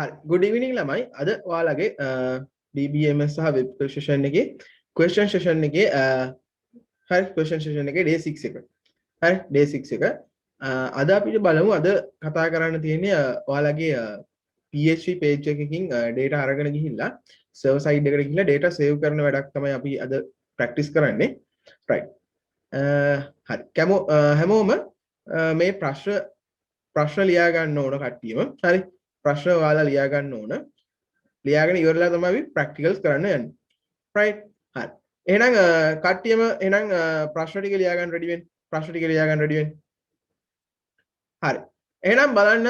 හරි good evening ළමයි අද ඔයාලගේ DBMS සහ web session එකේ question session එකේ හරි question session එකේ day 6 එක හරි day 6 එක අද අපිට බලමු අද කතා කරන්න තියෙන්නේ ඔයාලගේ PHP page එකකින් data අරගෙන ගිහිල්ලා server side එකට ගිහිල්ලා data save කරන වැඩක් තමයි අපි අද practice කරන්නේ right හරි හැමෝම මේ ප්‍රශ්න ලියා ගන්න ඕන කට්ටියම හරි ප්‍රශ්න ඔයාලා ලියා ගන්න ඕන ලියාගෙන ඉවරලා තමයි අපි ප්‍රැක්ටිකල්ස් කරන්න යන්නේ right හරි එහෙනම් කට්ටියම එහෙනම් ප්‍රශ්න ටික ලියා ගන්න රෙඩි වෙන්න ප්‍රශ්න ටික ලියා ගන්න රෙඩි වෙන්න හරි එහෙනම් බලන්න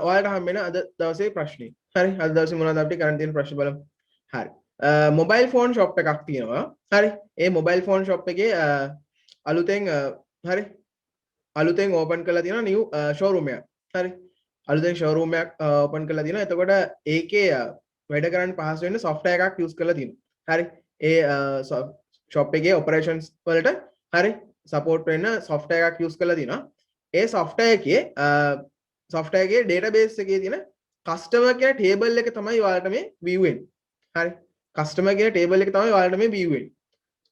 ඔයාලට හම්බ වෙන අද දවසේ ප්‍රශ්නේ හරි අද දවසේ මොනවද අපිට කරන්න තියෙන ප්‍රශ්න බලමු හරි මොබයිල් ෆෝන් ෂොප් එකක් තියෙනවා හරි ඒ මොබයිල් ෆෝන් ෂොප් එකේ අලුතෙන් ඕපන් කරලා තියෙනවා නිව් ෂෝරූම් එකක් හරි අලුතෙන් ෂෝරූම් එකක් ඕපන් කරලා තියෙනවා එතකොට ඒකේ වැඩ කරන්න පහසු වෙන software එකක් use කරලා තියෙනවා හරි ඒ shop එකේ operations වලට හරි support වෙන software එකක් use කරලා තියෙනවා ඒ software එකේ database එකේ තියෙන customer කියන table එක තමයි ඔයාලට මේ view වෙන්නේ හරි customer කියන table එක තමයි ඔයාලට මේ view වෙන්නේ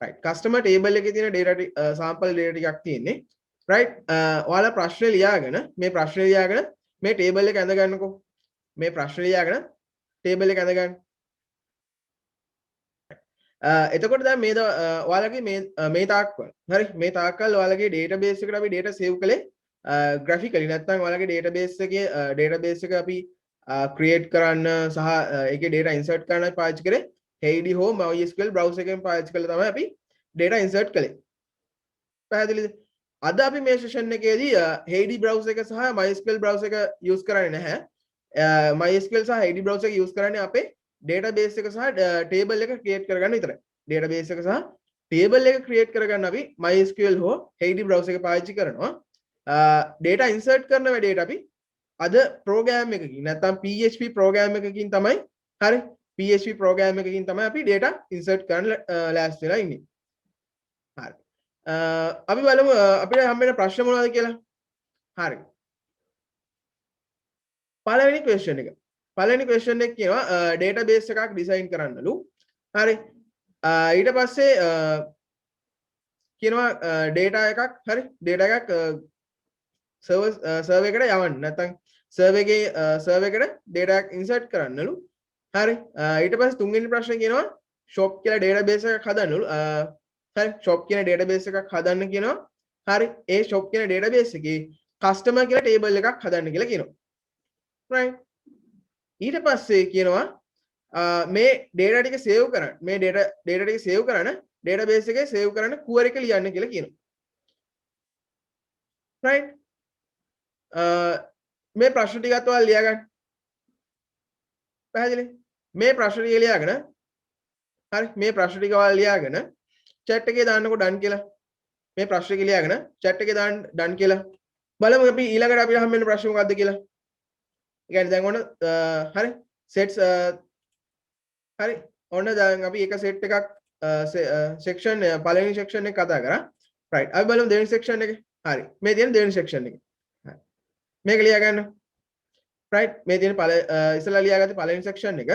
right customer table එකේ තියෙන data sample data ටිකක් තියෙන්නේ right ඔයාලා ප්‍රශ්නේ ලියාගෙන මේ ප්‍රශ්නේ ලියාගෙන මේ table එක ඇඳ ගන්නකෝ මේ ප්‍රශ්නේ ලියාගෙන table එක ඇඳ ගන්න එතකොට දැන් මේ ඔයාලගේ මේ තාක්කල් හරි මේ තාක්කල් ඔයාලගේ database එකට අපි data save කළේ graphically නැත්නම් ඔයාලගේ database එක අපි create කරන්න සහ ඒකේ data insert කරන්න පාවිච්චි කරේ Heidi Ho MySQL browser එකෙන් පාවිච්චි කරලා තමයි අපි data insert කළේ පැහැදිලිද අද අපි මේ session එකේදී Heidi browser එක සහ MySQL browser එක use කරන්නේ නැහැ MySQL සහ Heidi browser එක use කරන්නේ අපේ database එක සහ table එක create කරගන්න විතරයි database එක සහ table එක create කරගන්න අපි MySQL හෝ Heidi browser එක පාවිච්චි කරනවා data insert කරන වැඩේට අපි අද program එකකින් නැත්නම් PHP program එකකින් තමයි හරි PHP program එකකින් තමයි අපි data insert කරන්න ලෑස්ති වෙලා ඉන්නේ හරි අපි බලමු අපිට හම්බ වෙන ප්‍රශ්න මොනවද කියලා හරි පළවෙනි question එක කියනවා database එකක් design කරන්නලු හරි ඊට පස්සේ කියනවා data එකක් server එකට යවන්න නැත්නම් server එකට data එකක් insert කරන්නලු හරි ඊට පස්සේ තුන්වෙනි ප්‍රශ්නේ කියනවා shop කියලා database එකක් හදන්නලු හරි shop කියන database එකක් හදන්න කියනවා හරි ඒ shop කියන database එකේ customer කියලා table එකක් හදන්න කියලා කියනවා right ඊට පස්සේ කියනවා මේ data ටික save කරන්න මේ data ටික save කරන්න database එකේ save කරන්න query එක ලියන්න කියලා කියනවා right මේ ප්‍රශ්න ටිකත් ඔයාලා ලියා ගන්න පැහැදිලි මේ ප්‍රශ්න ටික ලියාගෙන හරි මේ ප්‍රශ්න ටික ඔයාලා ලියාගෙන chat එකේ දාන්නකො done කියලා මේ ප්‍රශ්න ටික ලියාගෙන chat එකේ දාන්න done කියලා බලමු අපි ඊළඟට අපිට හම්බ වෙන ප්‍රශ්න මොකක්ද කියලා ඒ කියන්නේ දැන් ඔන්න හරි sets හරි ඔන්න දැන් අපි එක set එකක් section පළවෙනි section එක කතා කරා right අපි බලමු දෙවෙනි section එක හරි මේ තියෙන දෙවෙනි section එක හරි මේක ලියා ගන්න right මේ තියෙන ඉස්සලා ලියාගත්ත පළවෙනි section එක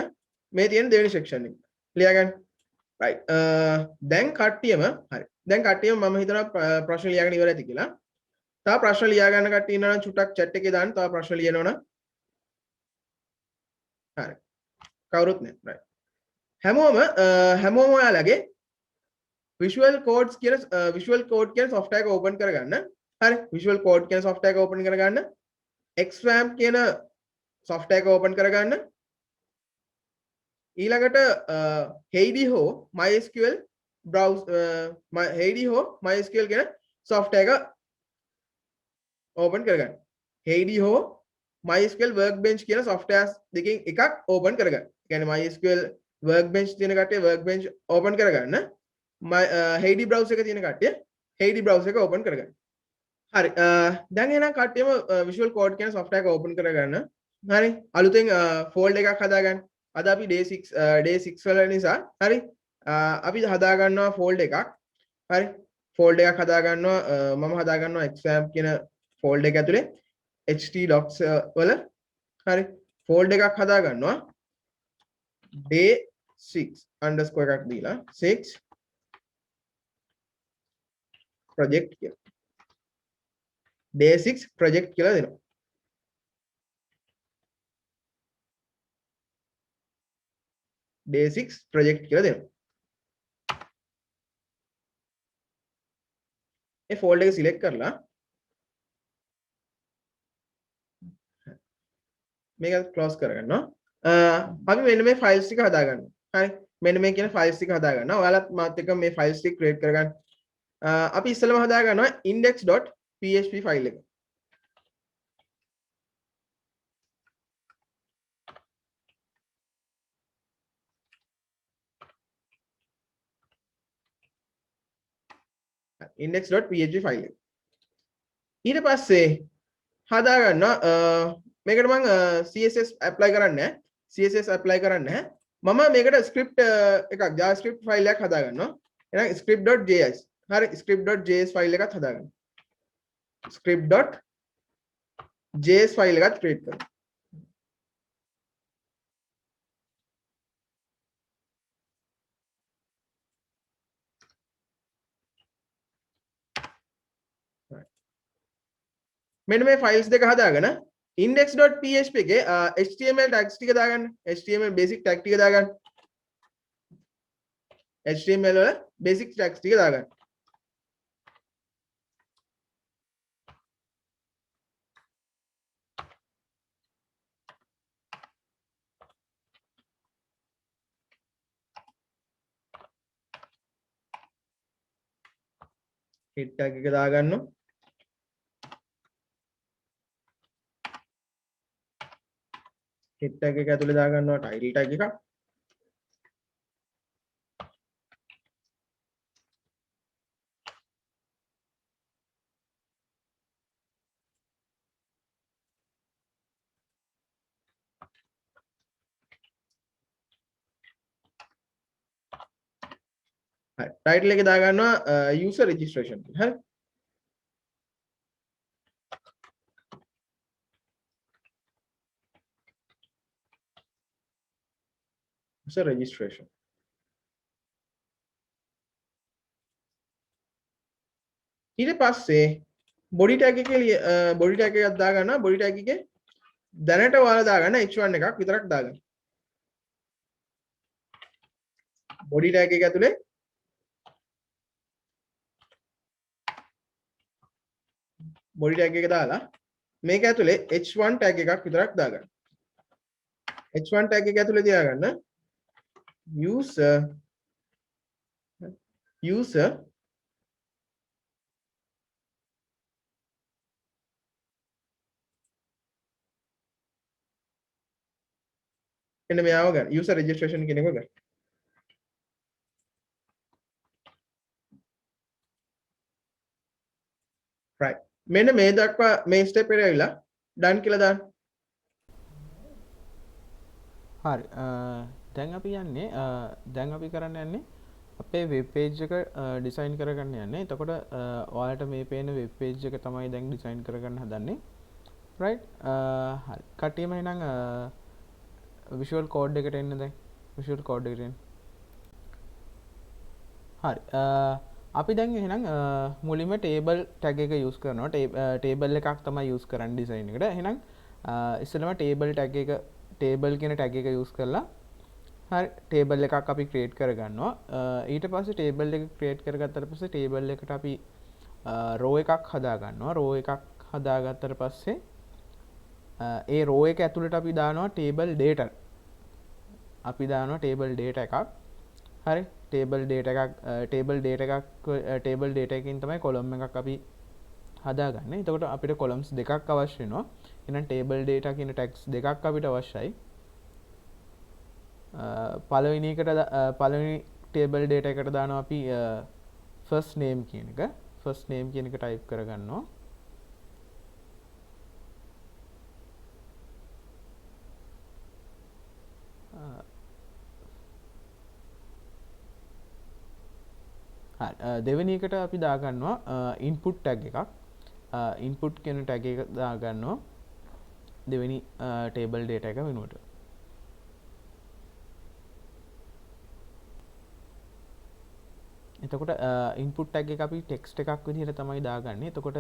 මේ තියෙන දෙවෙනි section එක ලියා ගන්න right දැන් කට්ටියම මම හිතනවා ප්‍රශ්න ලියාගෙන ඉවර ඇති කියලා තව ප්‍රශ්න ලියා ගන්න කට්ටිය ඉන්නවා නම් චුට්ටක් chat එකේ දාන්න තව ප්‍රශ්න ලියනවනම් හරි කවුරුත් නැහැ right හැමෝම ඔයාලගේ visual code කියන software එක open කරගන්න හරි visual code කියන software එක open කරගන්න xampp කියන software එක open කරගන්න ඊළඟට Heidi Ho MySQL කියන software එක open කරගන්න Heidi Ho MySQL workbench කියන softwares දෙකෙන් එකක් open කරගන්න. ඒ කියන්නේ MySQL workbench තියෙන කට්ටිය workbench open කරගන්න. Heidi browser එක තියෙන කට්ටිය Heidi browser එක open කරගන්න. හරි. දැන් එහෙනම් කට්ටියම Visual Code කියන software එක open කරගන්න. හරි. අලුතෙන් folder එකක් හදාගන්න. අද අපි day 6 වල නිසා හරි. අපි හදා ගන්නවා folder එකක්. හරි. folder එකක් හදා ගන්නවා මම හදා ගන්නවා xampp කියන folder එක ඇතුලේ ht docs වල හරි ෆෝල්ඩර් එකක් හදා ගන්නවා day 6 underscore එකක් දීලා 6 project කියලා day 6 project කියලා දෙනවා day 6 project කියලා දෙනවා ඒ ෆෝල්ඩර් එක සිලෙක්ට් කරලා මේක ක්ලෝස් කරගන්නවා අපි මෙන්න මේ ෆයිල්ස් ටික හදාගන්නවා හරි මෙන්න මේ කියන ෆයිල්ස් ටික හදාගන්නවා ඔයාලත් මාත් එක්ක මේ ෆයිල්ස් ටික ක්‍රියේට් කරගන්න අපි ඉස්සෙල්ලාම හදාගන්නවා index.php ෆයිල් එක index.php ෆයිල් එක ඊට පස්සේ හදාගන්නවා මේකට මම CSS apply කරන්නේ CSS apply කරන්නේ මම මේකට script එකක් JavaScript ෆයිල් එකක් හදාගන්නවා එහෙනම් script.js හරි script.js ෆයිල් එකක් හදාගන්නවා script.js ෆයිල් එකක් ක්‍රියේට් කරනවා මෙන්න මේ ෆයිල්ස් දෙක හදාගෙන index.php එකේ html tags ටික දාගන්න html basic tag ටික දාගන්න html වල basic tags ටික දාගන්න head tag එක දාගන්නවා head tag එක ඇතුලේ දාගන්නවා title tag එකක් හරි title එකේ දාගන්නවා user registration හරි user registration ඊට පස්සේ body tag එකේ body tag එකක් දාගන්නවා body tag එකේ දැනට ඔයාලා දාගන්න h1 එකක් විතරක් දාගන්න body tag එක ඇතුලේ body tag එක දාලා මේක ඇතුලේ h1 tag එකක් විතරක් දාගන්න h1 tag එක ඇතුලේ තියාගන්න user එන්න මෙයාව ගන්න user registration කියන එක ගන්න right මෙන්න මේ දක්වා මේ ස්ටෙප් එක ඇවිල්ලා done කියලා දාන්න හරි දැන් අපි යන්නේ දැන් අපි කරන්න යන්නේ අපේ වෙබ් පේජ් එක ඩිසයින් කරගන්න යන්නේ එතකොට ඔයාලට මේ පේන වෙබ් පේජ් එක තමයි දැන් ඩිසයින් කරගන්න හදන්නේ right හරි කට්ටියම එහෙනම් visual code එකට එන්න දැන් visual code එකට එන්න හරි අපි දැන් එහෙනම් මුලින්ම table tag එක use කරනවා table එකක් තමයි use කරන්නේ design එකට එහෙනම් ඉස්සෙල්ලාම table tag එක table කියන tag එක use කරලා හරි table එකක් අපි create කරගන්නවා ඊට පස්සේ table එක create කරගත්තට පස්සේ table එකට අපි row එකක් හදා ගන්නවා row එකක් හදාගත්තට පස්සේ ඒ row එක ඇතුළට අපි දානවා table data අපි දානවා table data එකක් හරි table data එකකින් තමයි column එකක් අපි හදාගන්නේ එතකොට අපිට columns දෙකක් අවශ්‍ය වෙනවා එහෙනම් table data කියන tags දෙකක් අපිට අවශ්‍යයි පළවෙනි table data එකට දානවා අපි first name කියන එක type කරගන්නවා දෙවෙනි එකට අපි දාගන්නවා input tag එකක් input කියන tag එක දාගන්නවා දෙවෙනි ටේබල් ඩේටා එක වෙනුවට. එතකොට ඉන්පුට් ටැග් එක අපි ටෙක්ස්ට් එකක් විදිහට තමයි දාගන්නේ. එතකොට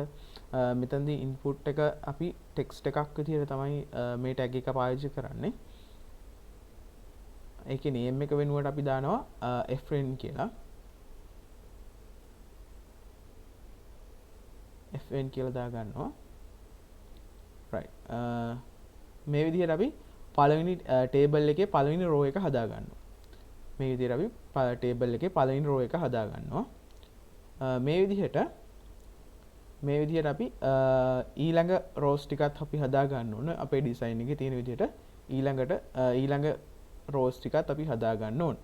මෙතනදී ඉන්පුට් එක අපි ටෙක්ස්ට් එකක් විදිහට තමයි මේ ටැග් එක පාවිච්චි කරන්නේ. ඒකේ නේම් එක වෙනුවට අපි දානවා fn කියලා. fn කියලා දාගන්නවා. right. මේ විදිහට අපි පළවෙනි ටේබල් එකේ පළවෙනි රෝ එක හදාගන්නවා. මේ විදිහට අපි ටේබල් එකේ පළවෙනි රෝ එක හදාගන්නවා. මේ විදිහට අපි ඊළඟ රෝස් ටිකත් අපි හදාගන්න ඕන. අපේ ඩිසයින් එකේ තියෙන විදිහට ඊළඟ රෝස් ටිකත් අපි හදාගන්න ඕන.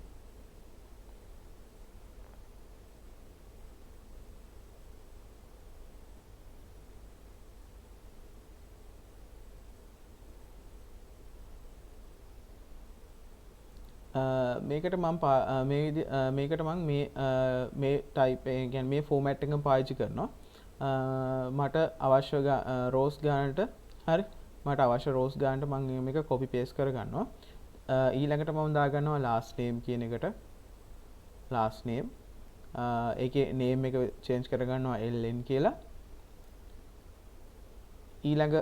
මේකට මම මේ ටයිප් එක කියන්නේ මේ ෆෝමැට් එකම පාවිච්චි කරනවා. මට අවශ්‍ය රෝස් ගානට හරි මට අවශ්‍ය රෝස් ගානට මම මේක කොපි පේස්ට් කරගන්නවා. ඊළඟට මම දාගන්නවා last name කියන එකට last name. ඒකේ name එක change කරගන්නවා ln කියලා. ඊළඟ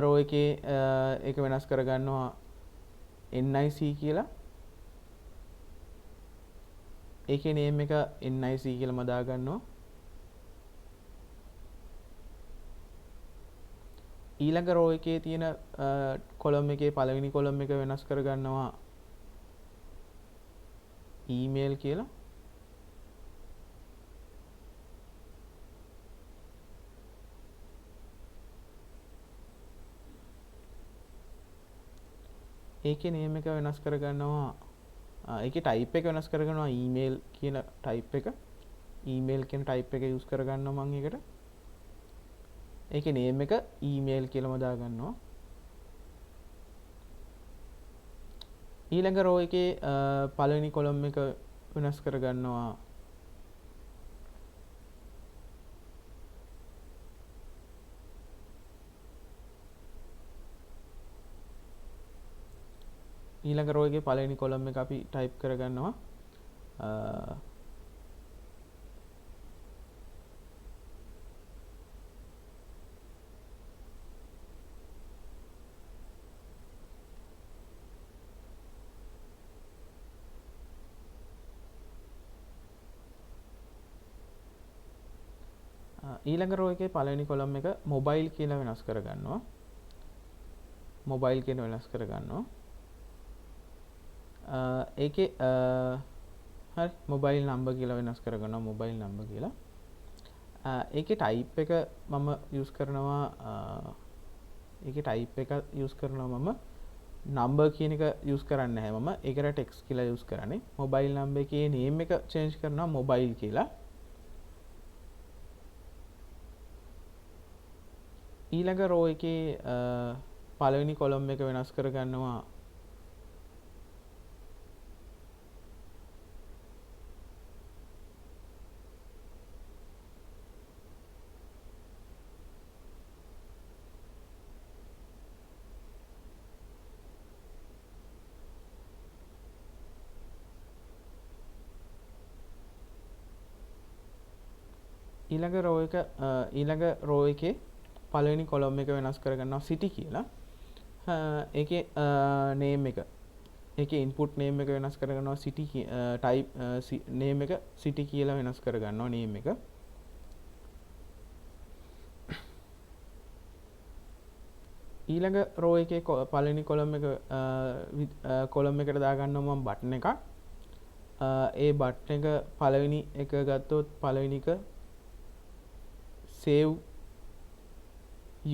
row එකේ ඒක වෙනස් කරගන්නවා nic කියලා. ඒකේ name එක nic කියලාම දාගන්නවා. ඊළඟ row එකේ තියෙන column එකේ පළවෙනි column එක වෙනස් කරගන්නවා email කියලා. ඒකේ name එක වෙනස් කරගන්නවා ඒකේ type එක වෙනස් කරගන්නවා email කියන type එක. email කියන type එක use කරගන්නවා මම ඒකට. ඒකේ name එක email කියලාම දාගන්නවා. ඊළඟ row එකේ පළවෙනි column එක වෙනස් කරගන්නවා ඊළඟ row එකේ පළවෙනි column එක අපි type කරගන්නවා ඊළඟ row එකේ පළවෙනි column එක mobile කියලා වෙනස් කරගන්නවා. mobile කියන වෙනස් කරගන්නවා. ඒකේ හරි mobile number කියලා වෙනස් කරගන්නවා mobile number කියලා. ඒකේ type එක මම use කරනවා ඒකේ type එක use කරනවා මම number කියන එක use කරන්නේ නැහැ මම. ඒකට text කියලා use කරන්නේ. mobile number එකේ name එක change කරනවා mobile කියලා. ඊළඟ row එකේ පළවෙනි column එක වෙනස් කරගන්නවා ඊළඟ row එකේ පළවෙනි column එක වෙනස් කරගන්නවා city කියලා. ඒකේ name එක ඒකේ input name එක වෙනස් කරගන්නවා city type name එක city කියලා වෙනස් කරගන්නවා name එක. ඊළඟ row එකේ පළවෙනි column එකට දාගන්නවා මම button එකක්. ඒ button එක පළවෙනි එක ගත්තොත් පළවෙනි එක save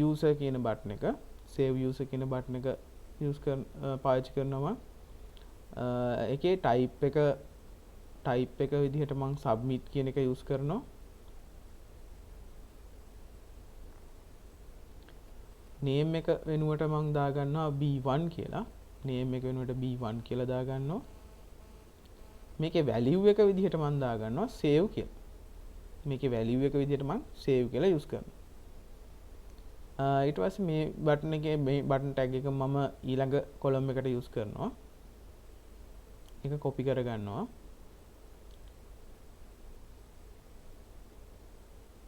user කියන බටන් එක save user කියන බටන් එක පාවිච්චි කරනවා. ඒකේ type එක විදිහට මම submit කියන එක use කරනවා. name එක වෙනුවට මම දාගන්නවා b1 කියලා. name එක වෙනුවට b1 කියලා දාගන්නවා. මේකේ value එක විදිහට මම දාගන්නවා save කියලා. මේකේ value එක විදිහට මම save කියලා use කරනවා. ඊට පස්සේ මේ බටන් එකේ මේ බටන් ටැග් එක මම ඊළඟ කොලම් එකට යූස් කරනවා. ඒක කොපි කරගන්නවා.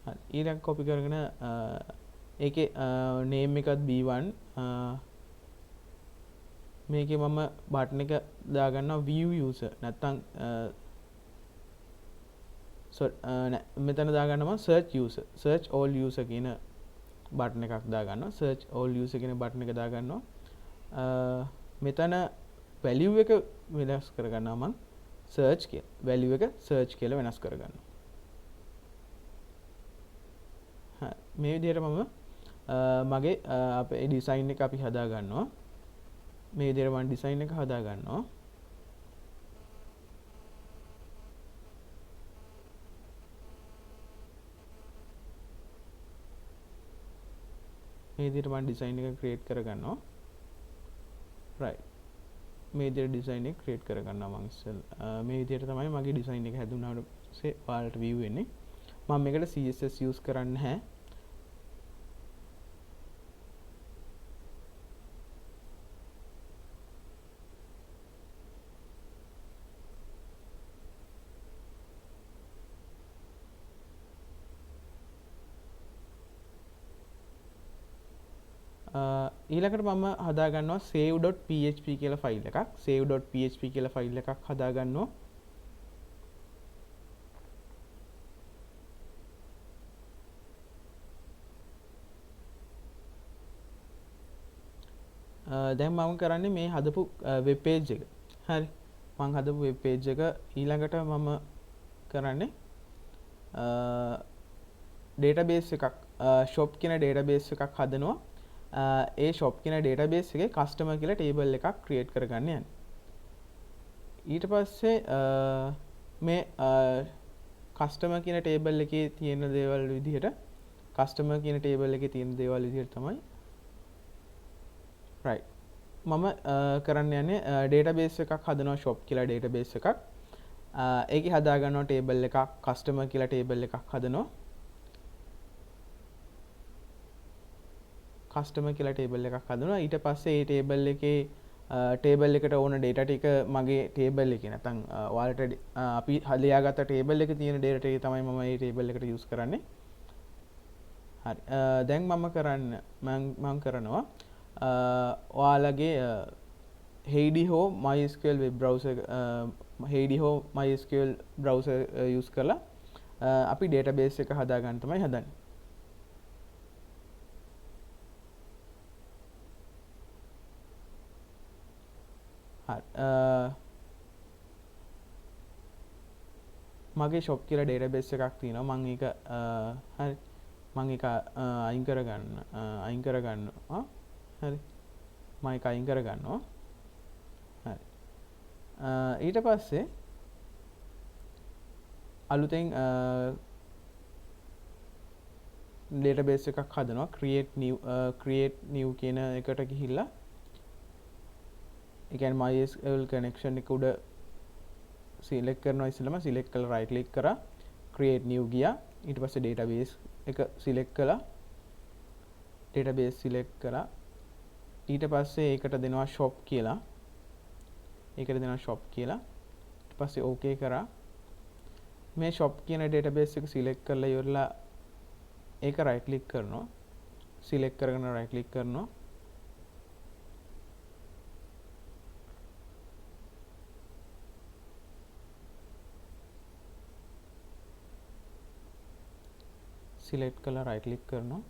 හරි ඊළඟ කොපි කරගෙන ඒකේ නේම් එකත් B1 මේකේ මම බටන් එක දාගන්නවා view user නැත්තම් මෙතන දාගන්නවා search user search all user කියන බටන් එකක් දාගන්නවා search all user කියන බටන් එක දාගන්නවා මෙතන value එක වෙනස් කරගන්නවා මම search කියලා value එක search කියලා වෙනස් කරගන්නවා. හරි මේ විදිහට මම මගේ අපේ ඩිසයින් එක අපි හදා ගන්නවා. මේ විදිහට මම ඩිසයින් එක හදා ගන්නවා. මේ විදිහට මම ඩිසයින් එක ක්‍රියේට් කරගන්නවා. right මේ විදිහට ඩිසයින් එක ක්‍රියේට් කරගන්නවා මම ඉස්සෙල්ලා. මේ විදිහට තමයි මගේ ඩිසයින් එක හැදුනාට පස්සේ ඔයාලට view වෙන්නේ. මම මේකට CSS use කරන්නේ නැහැ. ඊළඟට මම හදාගන්නවා save.php කියලා ෆයිල් එකක්. save.php කියලා ෆයිල් එකක් හදාගන්නවා. දැන් මම කරන්නේ මේ හදපු වෙබ් පේජ් එක. හරි. මම හදපු වෙබ් පේජ් එක ඊළඟට මම කරන්නේ database එකක් shop කියන database එකක් හදනවා. ඒ shop කියන database එකේ customer කියලා table එකක් create කරගන්න යන්නේ. ඊට පස්සේ මේ customer කියන table එකේ තියෙන දේවල් විදිහට customer කියන table එකේ තියෙන දේවල් විදිහට තමයි right මම කරන්න යන්නේ database එකක් හදනවා shop කියලා database එකක්. ඒකේ හදා ගන්නවා table එකක් customer කියලා table එකක් හදනවා. customer කියලා table එකක් හදනවා. ඊට පස්සේ ඒ table එකේ table එකට ඕන data ටික මගේ table එකේ නැත්නම් ඔයාලට අපි හදාගත්ත table එකේ තියෙන data ටික තමයි මම මේ table එකට use කරන්නේ. හරි. දැන් මම කරනවා ඔයාලගේ Heidi Ho MySQL web browser Heidi Ho MySQL browser use කරලා අපි database එක හදා ගන්න තමයි හදන්නේ. මගේ shop කියලා database එකක් තියෙනවා. මම ඒක හරි මම ඒක අයින් කරගන්නවා. හරි මම ඒක අයින් කරගන්නවා. හරි ඊට පස්සේ අලුතෙන් database එකක් හදනවා. create new කියන එකට ගිහිල්ලා ඒ කියන්නේ MySQL connection එක උඩ select කරනවා. ඉස්සෙල්ලාම select කරලා right click කරා create new ගියා. ඊට පස්සේ database එක select කළා. database select කරා. ඊට පස්සේ ඒකට දෙනවා shop කියලා. ඊට පස්සේ okay කරා. මේ shop කියන database එක select කරලා ඉවරලා ඒක right click කරනවා. select කරගෙන right click කරනවා. select කරලා right click කරනවා.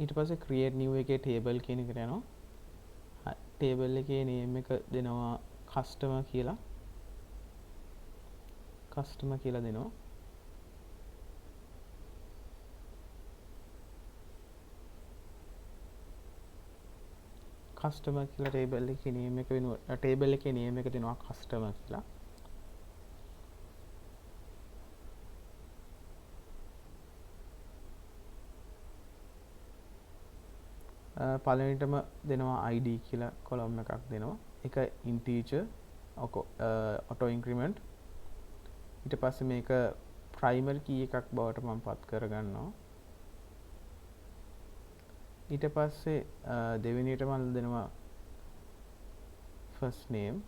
ඊට පස්සේ create new එකේ table කියන එකට යනවා. table එකේ name එක දෙනවා customer කියලා දෙනවා. customer කියලා table එකේ name එක වෙනවා. table එකේ name එක දෙනවා customer කියලා. පළවෙනිටම දෙනවා ID කියලා column එකක් දෙනවා. ඒක integer auto increment. ඊට පස්සේ මේක primary key එකක් බවට මම පත් කරගන්නවා. ඊට පස්සේ දෙවෙනියට මම දෙනවා first name.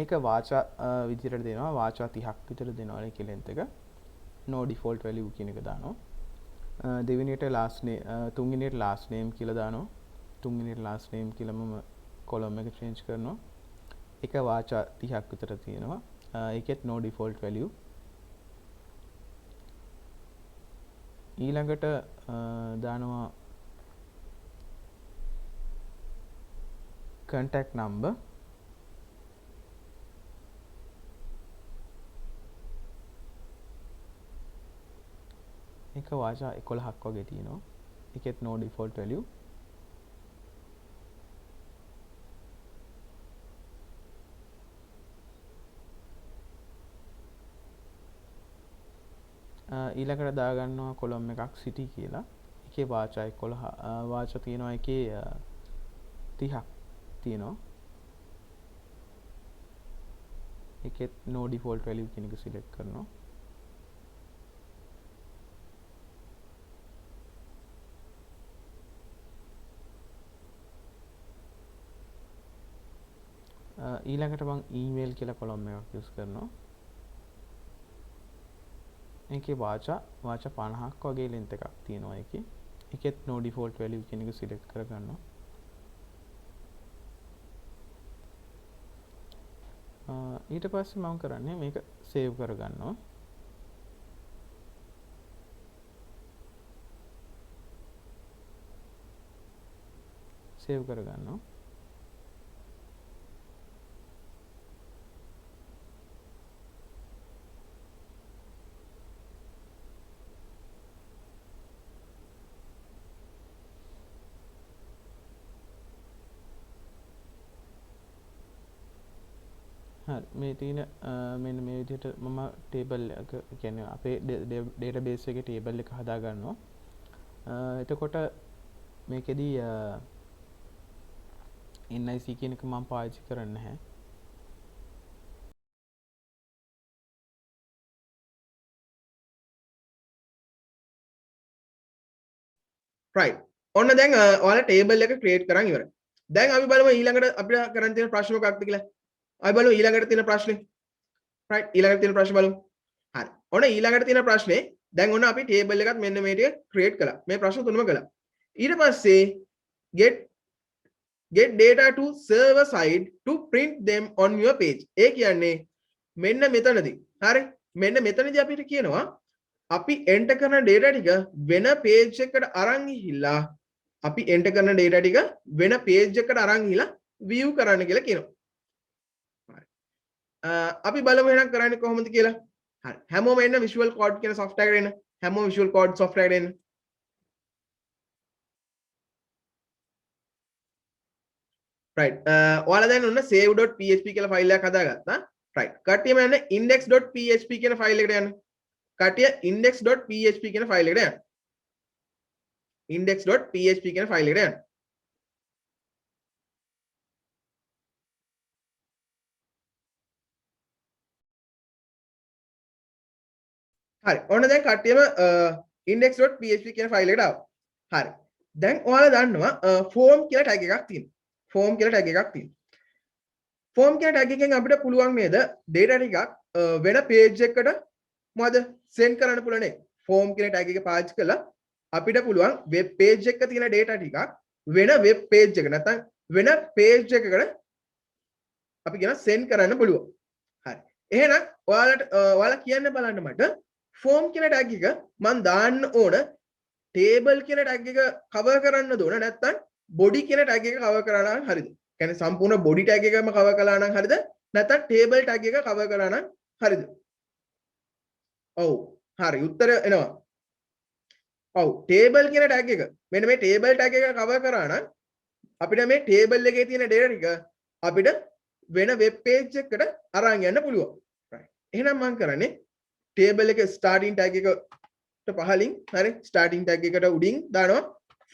ඒක වාචා විදිහට දෙනවා. වාචා 30ක් විතර දෙනවා ඒකේ length එක. no default value කියන එක දානවා. දෙවෙනියට last name තුන්වෙනියට last name කියලා දානවා. තුන්වෙනියට last name කියලා මම column එක change කරනවා. එක වාචා 30ක් විතර තියෙනවා. ඒකෙත් no default value. ඊළඟට දානවා contact number. එක වාචා 11ක් වගේ තියෙනවා. ඒකෙත් no default value. ඊළඟට දාගන්නවා කොලම් එකක් city කියලා. එකේ වාචා 11 වාචා තියෙනවා. එකේ 30ක් තියෙනවා. ඒකෙත් no default value කියන එක select කරනවා. ඊළඟට මම email කියලා කොලම් එකක් use කරනවා. ඒකේ වාචා 50ක් වගේ length එකක් තියෙනවා ඒකේ. ඒකෙත් no default value කියන එක select කරගන්නවා. ඊට පස්සේ මම කරන්නේ මේක save කරගන්නවා. save කරගන්නවා. හරි මේ තියෙන මෙන්න මේ විදිහට මම ටේබල් එක කියන්නේ අපේ ඩේටාබේස් එකේ ටේබල් එක හදා ගන්නවා. එතකොට මේකෙදී NIC කියන එක මම පාවිච්චි කරන්නේ නැහැ. right ඔන්න දැන් ඔයාලා ටේබල් එක ක්‍රියේට් කරන් ඉවරයි. දැන් අපි බලමු ඊළඟට අපිට කරන්න තියෙන ප්‍රශ්න මොකක්ද කියලා. අපි බලමු ඊළඟට තියෙන ප්‍රශ්නේ. right ඊළඟට තියෙන ප්‍රශ්න බලමු. හරි. ඔන්න ඊළඟට තියෙන ප්‍රශ්නේ දැන් ඔන්න අපි ටේබල් එකත් මෙන්න මේ ටික ක්‍රියේට් කළා. මේ ප්‍රශ්න තුනම කළා. ඊට පස්සේ get data to server side to print them on your page. ඒ කියන්නේ මෙන්න මෙතනදී. හරි. මෙන්න මෙතනදී අපිට කියනවා අපි enter කරන data ටික වෙන page එකකට අරන් ගිහිල්ලා අපි enter කරන data ටික වෙන page එකකට අරන් ගිහිල්ලා view කරන්න කියලා කියනවා. අපි බලමු එහෙනම් කරන්නේ කොහොමද කියලා. හරි. හැමෝම එන්න visual code කියන software එකට එන්න. හැමෝම visual code software එකට එන්න. right. ඔයාලා දැන් ඔන්න save.php කියලා ෆයිල් එකක් හදාගත්තා. right. කට්ටියම යන්න index.php කියන ෆයිල් එකට යන්න. කට්ටිය index.php කියන ෆයිල් එකට යන්න. index.php කියන ෆයිල් එකට යන්න. හරි. ඔන්න දැන් කට්ටියම index.php කියන ෆයිල් එකට ආවා. හරි. දැන් ඔයාලා දන්නවා form කියලා tag එකක් තියෙනවා. form කියලා tag එකක් තියෙනවා. form කියලා tag එකෙන් අපිට පුළුවන් නේද data ටිකක් වෙන page එකකට මොකද send කරන්න පුළුවන් නේ. form කියන tag එක පාවිච්චි කරලා අපිට පුළුවන් web page එකක තියෙන data ටිකක් වෙන web page එක නැත්නම් වෙන page එකකට අපි කියන send කරන්න පුළුවන්. හරි. එහෙනම් ඔයාලා කියන්න බලන්න මට form කියන tag එක මම දාන්න ඕන table කියන tag එක cover කරන්න ඕන නැත්නම් body කියන tag එක cover කරා නම් හරිද? කියන්නේ සම්පූර්ණ body tag එකම cover කළා නම් හරිද? නැත්නම් table tag එක cover කරා නම් හරිද? ඔව්. හරි උත්තරය එනවා. ඔව් table කියන tag එක මෙන්න මේ table tag එක cover කරා නම් අපිට මේ table එකේ තියෙන data ටික අපිට වෙන web page එකකට අරන් යන්න පුළුවන්. right. එහෙනම් මම කරන්නේ table එක starting tag එකට පහලින් හරි starting tag එකට උඩින් දානවා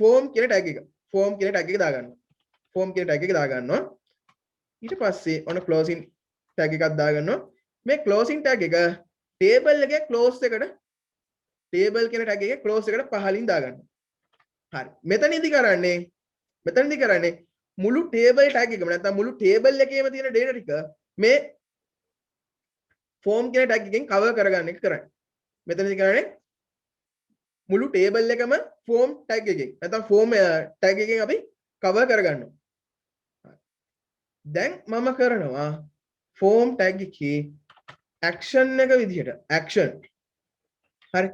form කියන tag එක form කියන tag එක දාගන්නවා form කියන tag එක දාගන්නවා ඊට පස්සේ ඔන්න closing tag එකක් දාගන්නවා මේ closing tag එක table එකේ close එකට table කියන tag එකේ close එකට පහලින් දාගන්නවා හරි මෙතනදී කරන්නේ මුළු table tag එකම නැත්නම් මුළු table එකේම තියෙන data ටික මේ form කියන tag එකෙන් cover කරගන්න එක කරන්නේ මෙතනදී කරන්නේ මුළු table එකම form tag එකෙන් නැත්නම් form tag එකෙන් අපි cover කරගන්නවා දැන් මම කරනවා form tag එකේ action එක විදිහට hari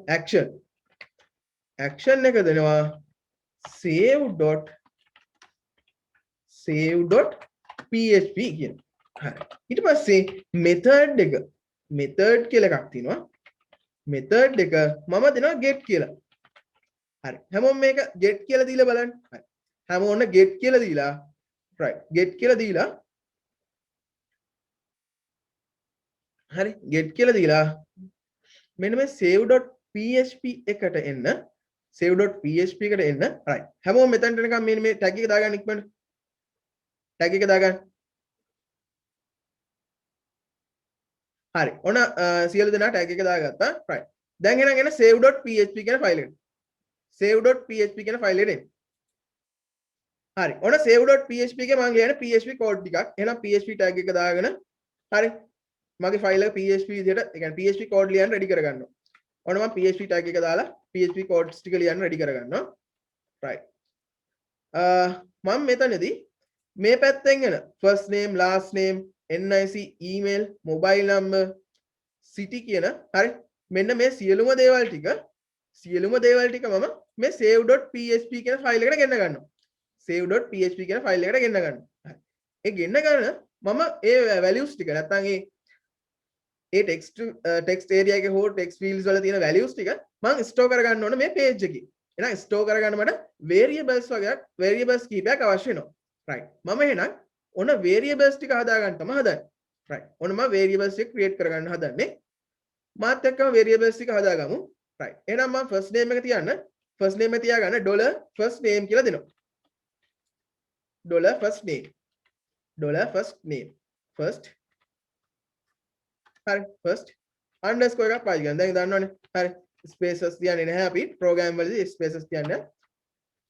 action එක දෙනවා save.php කියන හරි ඊට පස්සේ method කියලා එකක් තියෙනවා method එක මම දෙනවා get කියලා හරි හැමෝම මේක get කියලා දීලා බලන්න හරි හැමෝම ඔන්න get කියලා දීලා right get කියලා දීලා හරි get කියලා දීලා මෙන්න මේ save.php එකට එන්න save.php එකට එන්න right හැමෝම මෙතනට එනකම් මේ tag එක දාගන්න ඉක්මනට tag එක දාගන්න හරි ඔන්න සියලු දෙනා tag එක දාගත්තා right දැන් එන save.php කියන ෆයිල් එකට save.php කියන ෆයිල් එකට එන්න හරි ඔන්න save.php එකේ මම ලියන php කෝඩ් ටිකක් එහෙනම් php tag එක දාගෙන හරි මගේ ෆයිල් එක php විදිහට ඒ කියන්නේ php කෝඩ් ලියන්න රෙඩි කරගන්නවා ඔන්න මම php tag එක දාලා php codes ටික ලියන්න රෙඩි කරගන්නවා right මම මෙතනදී මේ පැත්තෙන් එන first name last name nic email mobile number city කියන හරි මෙන්න මේ සියලුම දේවල් ටික මම මේ save.php කියන ෆයිල් එකට ගෙන්න ගන්නවා save.php කියන ෆයිල් එකට ගෙන්න ගන්නවා හරි ඒ ගෙන්න ගන්න මම ඒ values ටික නැත්නම් ඒ text area එකේ හෝ text fields වල තියෙන values ටික මම store කරගන්න ඕන මේ page එකේ. එහෙනම් store කරගන්න මට variables කීපයක් අවශ්‍ය වෙනවා. right. මම එහෙනම් ඔන්න variables ටික හදාගන්න තමයි හදන්නේ. right. ඔන්න මම variables ටික create කරගන්න හදන්නේ. මාත් එක්කම variables ටික හදාගමු. right. එහෙනම් මම first name එක තියාගන්න $first name කියලා දෙනවා. $first name. first හරි first underscore එකක් පාවිච්චි කරනවා. දැන් දන්නවනේ. හරි spaces තියන්නේ නැහැ අපි program වලදී spaces තියන්නේ.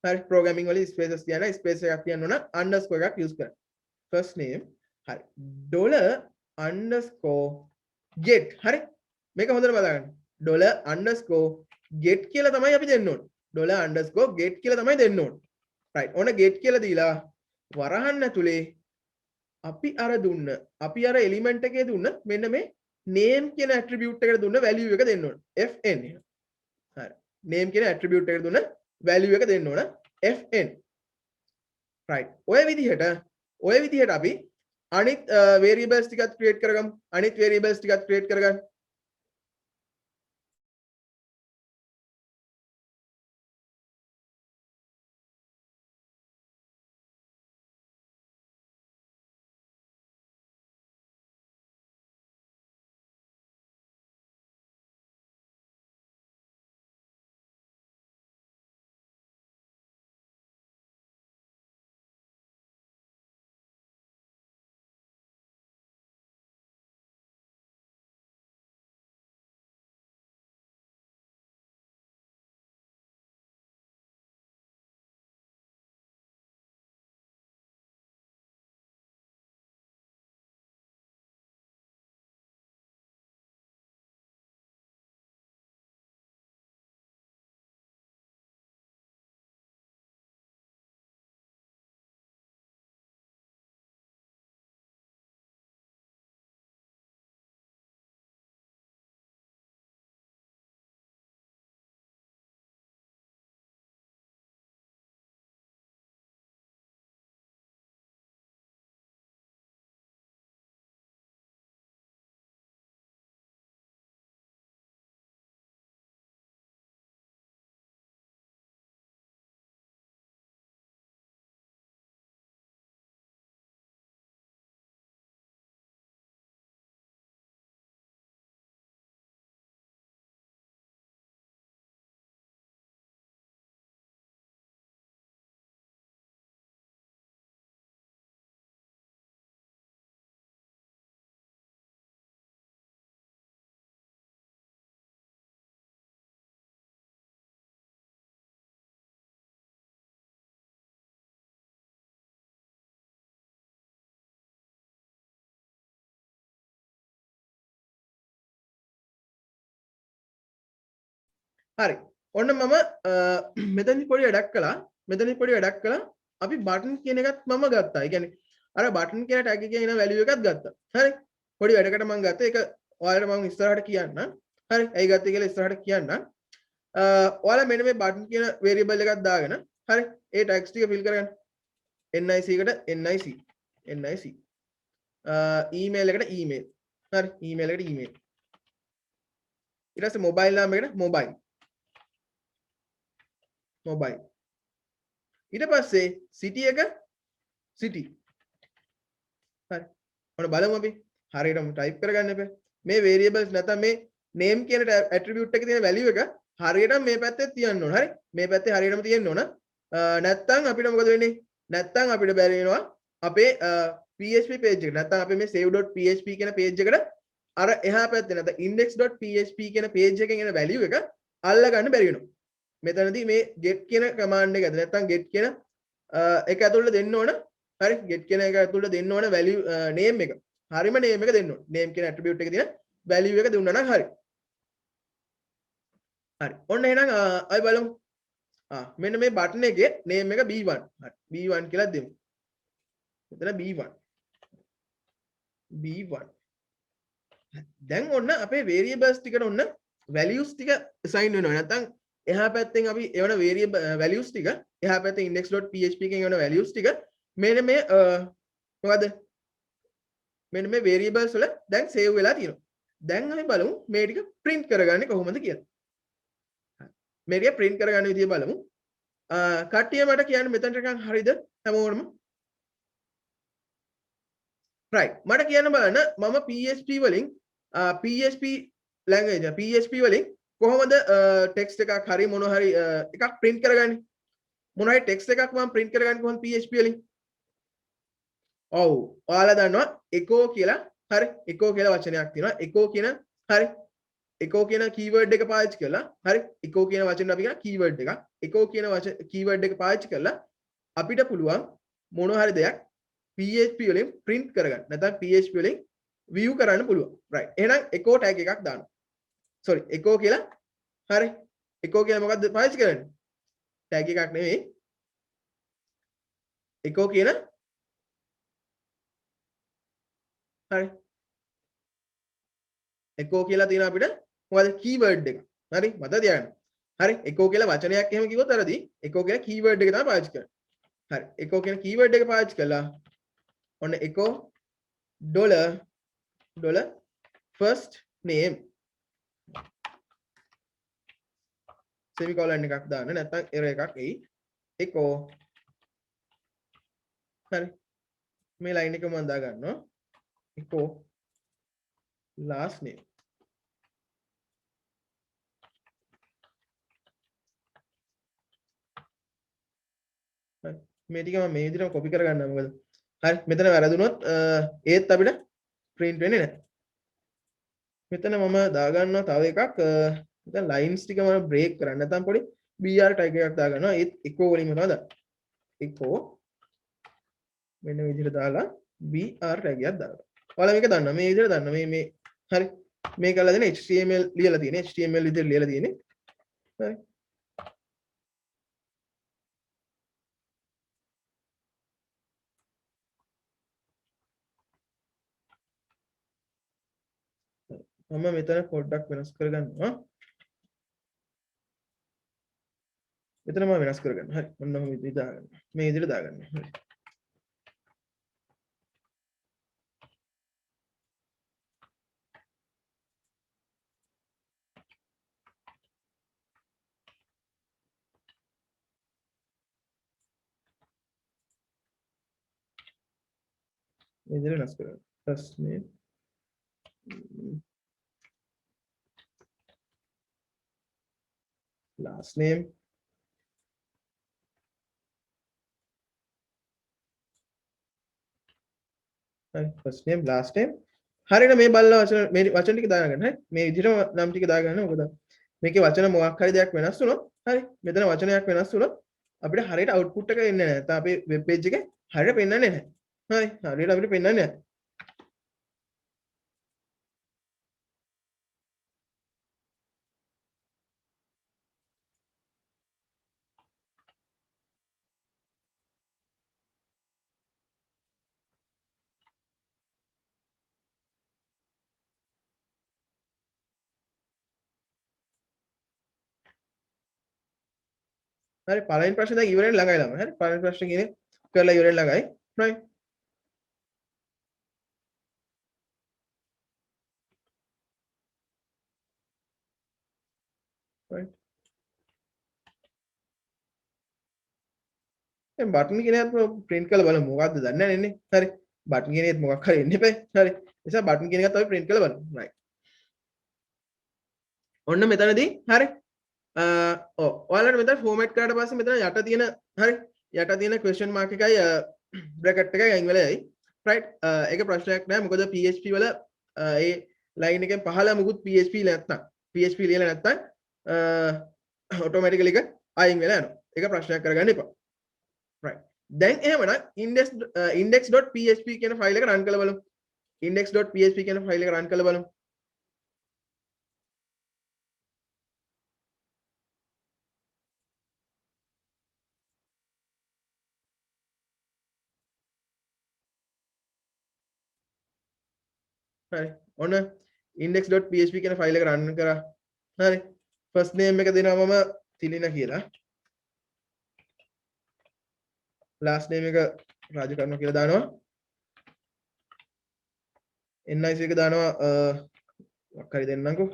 හරි programming වලදී spaces තියන්නේ space එකක් තියන්න ඕන underscore එකක් use කරන්න. first name හරි $get හරි මේක හොඳට බලන්න. $get කියලා තමයි අපි දෙන්න ඕනේ. $get කියලා තමයි දෙන්න ඕනේ. right ඔන්න get කියලා දීලා වරහන් ඇතුලේ අපි අර එලිමන්ට් එකේ දුන්න මෙන්න මේ name කියන attribute එකට දුන්න value එක දෙන්න ඕන fn හරි name කියන attribute එකට දුන්න value එක දෙන්න ඕන fn right ඔය විදිහට අපි අනිත් variables ටිකත් create කරගමු හරි. ඔන්න මම මෙතනදි පොඩි වැඩක් කළා. මෙතනදි පොඩි වැඩක් කළා. අපි බටන් කියන එකත් මම ගත්තා. ඒ කියන්නේ අර බටන් කියන ටැග් එකේ එන වැලියු එකත් ගත්තා. හරි. පොඩි වැඩකට මම ගත්තා. ඒක ඔයාලට මම ඉස්සරහට කියන්නම්. හරි. ඇයි ගත්තේ කියලා ඉස්සරහට කියන්නම්. ඔයාලා මෙන්න මේ බටන් කියන වේරියබල් එකක් දාගෙන හරි. ඒ ටැග්ස් ටික ෆිල් කරගන්න. NIC එකට NIC ඊමේල් එකට ඊමේල්. හරි. ඊමේල් එකට ඊමේල්. ඊට පස්සේ මොබයිල් නාමයකට මොබයිල්. ඊට පස්සේ සිටි එක සිටි. හරි. ඔන්න බලමු අපි. හරියටම ටයිප් කරගන්න එපා. මේ variables නැත්නම් මේ name කියන attribute එකේ තියෙන value එක හරියටම මේ පැත්තේ තියන්න ඕන. හරි. මේ පැත්තේ හරියටම තියෙන්න ඕන. නැත්නම් අපිට මොකද වෙන්නේ? නැත්නම් අපිට බැරි වෙනවා අපේ PHP page එක. නැත්නම් අපේ මේ save.php කියන page එකට අර එහා පැත්තේ නැත්නම් index.php කියන page එකෙන් එන value එක අල්ල ගන්න බැරි වෙනවා. මෙතනදී මේ get කියන command එක ඇතුළේ නැත්නම් get කියන එක ඇතුළේ දෙන්න ඕන. හරි. get කියන එක ඇතුළේ දෙන්න ඕන value name එක. හරිම name එක දෙන්න ඕන. name කියන attribute එකේ තියෙන value එක දුන්නා නම් හරි. හරි. ඔන්න එහෙනම් අපි බලමු. මෙන්න මේ බටන් එකේ name එක B1. හරි. B1 කියලා දෙමු. මෙතන B1. B1. දැන් ඔන්න අපේ variables ටිකට ඔන්න values ටික assign වෙනවා. නැත්නම් එහා පැත්තෙන් අපි එවන variable values ටික එහා පැත්තේ index.php එකෙන් එවන values ටික මෙන්න මේ මොකද මෙන්න මේ variables වල දැන් save වෙලා තියෙනවා. දැන් අපි බලමු මේ ටික print කරගන්නේ කොහොමද කියලා. මේ ටික print කරගන්න විදිය බලමු. කට්ටිය මට කියන්න මෙතනට නිකන් හරියද හැමෝටම? right. මට කියන්න බලන්න මම PHP වලින් PHP language PHP වලින් කොහොමද ටෙක්ස්ට් එකක් හරි මොන හරි එකක් print කරගන්නේ? මොන හරි ටෙක්ස්ට් එකක් මම print කරගන්නේ කොහොමද PHP වලින්? ඔව්. ඔයාලා දන්නවා echo කියලා හරි echo කියලා වචනයක් තියෙනවා. echo කියන හරි echo කියන keyword එක පාවිච්චි කරලා හරි echo කියන වචනේ අපි කියන keyword එකක්. echo කියන keyword එක පාවිච්චි කරලා අපිට පුළුවන් මොන හරි දෙයක් PHP වලින් print කරගන්න. නැත්නම් PHP වලින් view කරන්න පුළුවන්. right. එහෙනම් echo tag එකක් දානවා. sorry echo කියලා හරි echo කියලා මොකක්ද පාවිච්චි කරන්නේ? tag එකක් නෙවෙයි. echo කියන හරි echo කියලා තියෙන අපිට මොකද keyword එක. හරි මතක තියාගන්න. හරි echo කියලා වචනයක් එහෙම කිව්වොත් අරදී echo කියන keyword එක තමයි පාවිච්චි කරන්නේ. හරි echo කියන keyword එක පාවිච්චි කළා. ඔන්න echo $dollar first name semicolon එකක් දාන්න නැත්නම් error එකක් එයි. echo හරි මේ line එක මම දා ගන්නවා. echo last name මේ ටික මම මේ විදිහටම copy කරගන්නවා. මොකද හරි මෙතන වැරදුනොත් ඒත් අපිට print වෙන්නේ නැහැ. මෙතන මම දාගන්නවා තව එකක් මෙතන lines ටික මම break කරන්න නැත්නම් පොඩි br tag එකක් දාගන්නවා. ඒත් echo වලින්ම තමයි දාන්නේ. echo මෙන්න මේ විදිහට දාලා br tag එකක් දාගන්න. ඔයාලා මේක දන්නවා. මේ විදිහට දන්නවා. මේ හරි මේක අල්ලලා දෙන HTML ලියලා තියෙන්නේ. HTML විදිහට ලියලා තියෙන්නේ. හරි මම මෙතන පොඩ්ඩක් වෙනස් කරගන්නවා. මෙතන මම වෙනස් කරගන්න. හරි. ඔන්න ඔහොම විදිහට දාගන්න. මේ විදිහට දාගන්න. හරි. මේ විදිහට වෙනස් කරගන්න. first name last name හරි first name last name හරියට මේ බලලා වචන මේ වචන ටික දාගන්න. හරි මේ විදිහට නම් ටික දාගන්න. මොකද මේකේ වචන මොකක් හරි දෙයක් වෙනස් වුණොත් හරි මෙතන වචනයක් වෙනස් වුණොත් අපිට හරියට output එක එන්නේ නැහැ. නැත්නම් අපේ web page එකේ හරියට පෙන්වන්නේ නැහැ. හරි හරියට අපිට පෙන්වන්නේ නැහැ. හරි පළවෙනි ප්‍රශ්නේ දැන් ඉවරෙන් ළඟයි ළමයි. හරි පළවෙනි ප්‍රශ්නේ කියන්නේ කරලා ඉවරෙන් ළඟයි. right right දැන් බටන් කියන එකත් print කරලා බලමු මොකක්ද දන්නේ නැහැ නේ. හරි බටන් කියන එකත් මොකක් හරි එන්න එපා. හරි නිසා බටන් කියන එකත් අපි print කරලා බලමු. right ඔන්න මෙතනදී හරි ඔව් ඔයාලට මෙතන ෆෝමැට් කරාට පස්සේ මෙතන යට තියෙන හරි යට තියෙන question mark එකයි බ්‍රැකට් එකයි අයින් වෙලා යයි right ඒක ප්‍රශ්නයක් නෑ මොකද PHP වල ඒ line එකෙන් පහළ මුකුත් PHP ලියලා නැත්නම් automatically එක අයින් වෙලා යනවා ඒක ප්‍රශ්නයක් කරගන්න එපා right දැන් එහෙමනම් index.php කියන ෆයිල් එක run කරලා බලමු index.php කියන ෆයිල් එක run කරලා බලමු හරි ඔන්න index.php කියන ෆයිල් එක රන් කරා හරි ෆස්ට් නේම් එක දෙනවා මම තිලින කියලා ලාස්ට් නේම් එක රාජකර්ම කියලා දානවා NIC එක දානවා මොකක් හරි දෙන්නම්කෝ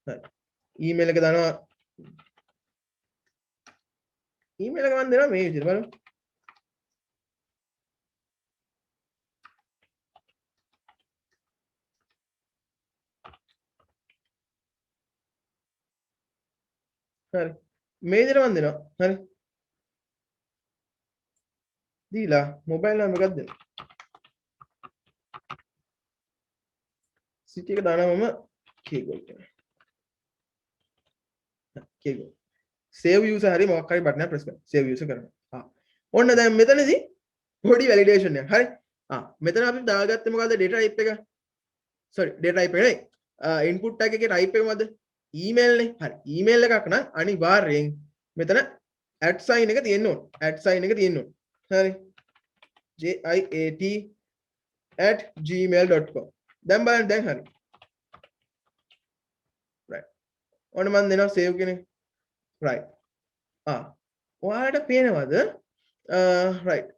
හරි ඊමේල් එක දානවා ඊමේල් එක මම දෙනවා මේ විදිහට බලමු හරි මේ විදිහට මම දෙනවා හරි දීලා මොබයිල් නම්බර් එකක් දෙනවා සිටි එක දානවා මම කීගොල් කියලා කීගොල් save user හරි මොකක් හරි බටන් එක ප්‍රෙස් කරන්න save user කරනවා ඔන්න දැන් මෙතනදී පොඩි වැලිඩේෂන් එකක් හරි මෙතන අපි දාගත්තේ මොකද්ද data type එක sorry data type එක නෙවෙයි input tag එකේ type එක මොකද්ද email නේ හරි email එකක් නම් අනිවාර්යෙන් මෙතන @ එක තියෙන්න ඕන @ එක තියෙන්න ඕන හරි jit@gmail.com දැන් බලන්න දැන් හරි right ඔන්න මම දෙනවා save කෙනෙක් right ඔයාලට පේනවද right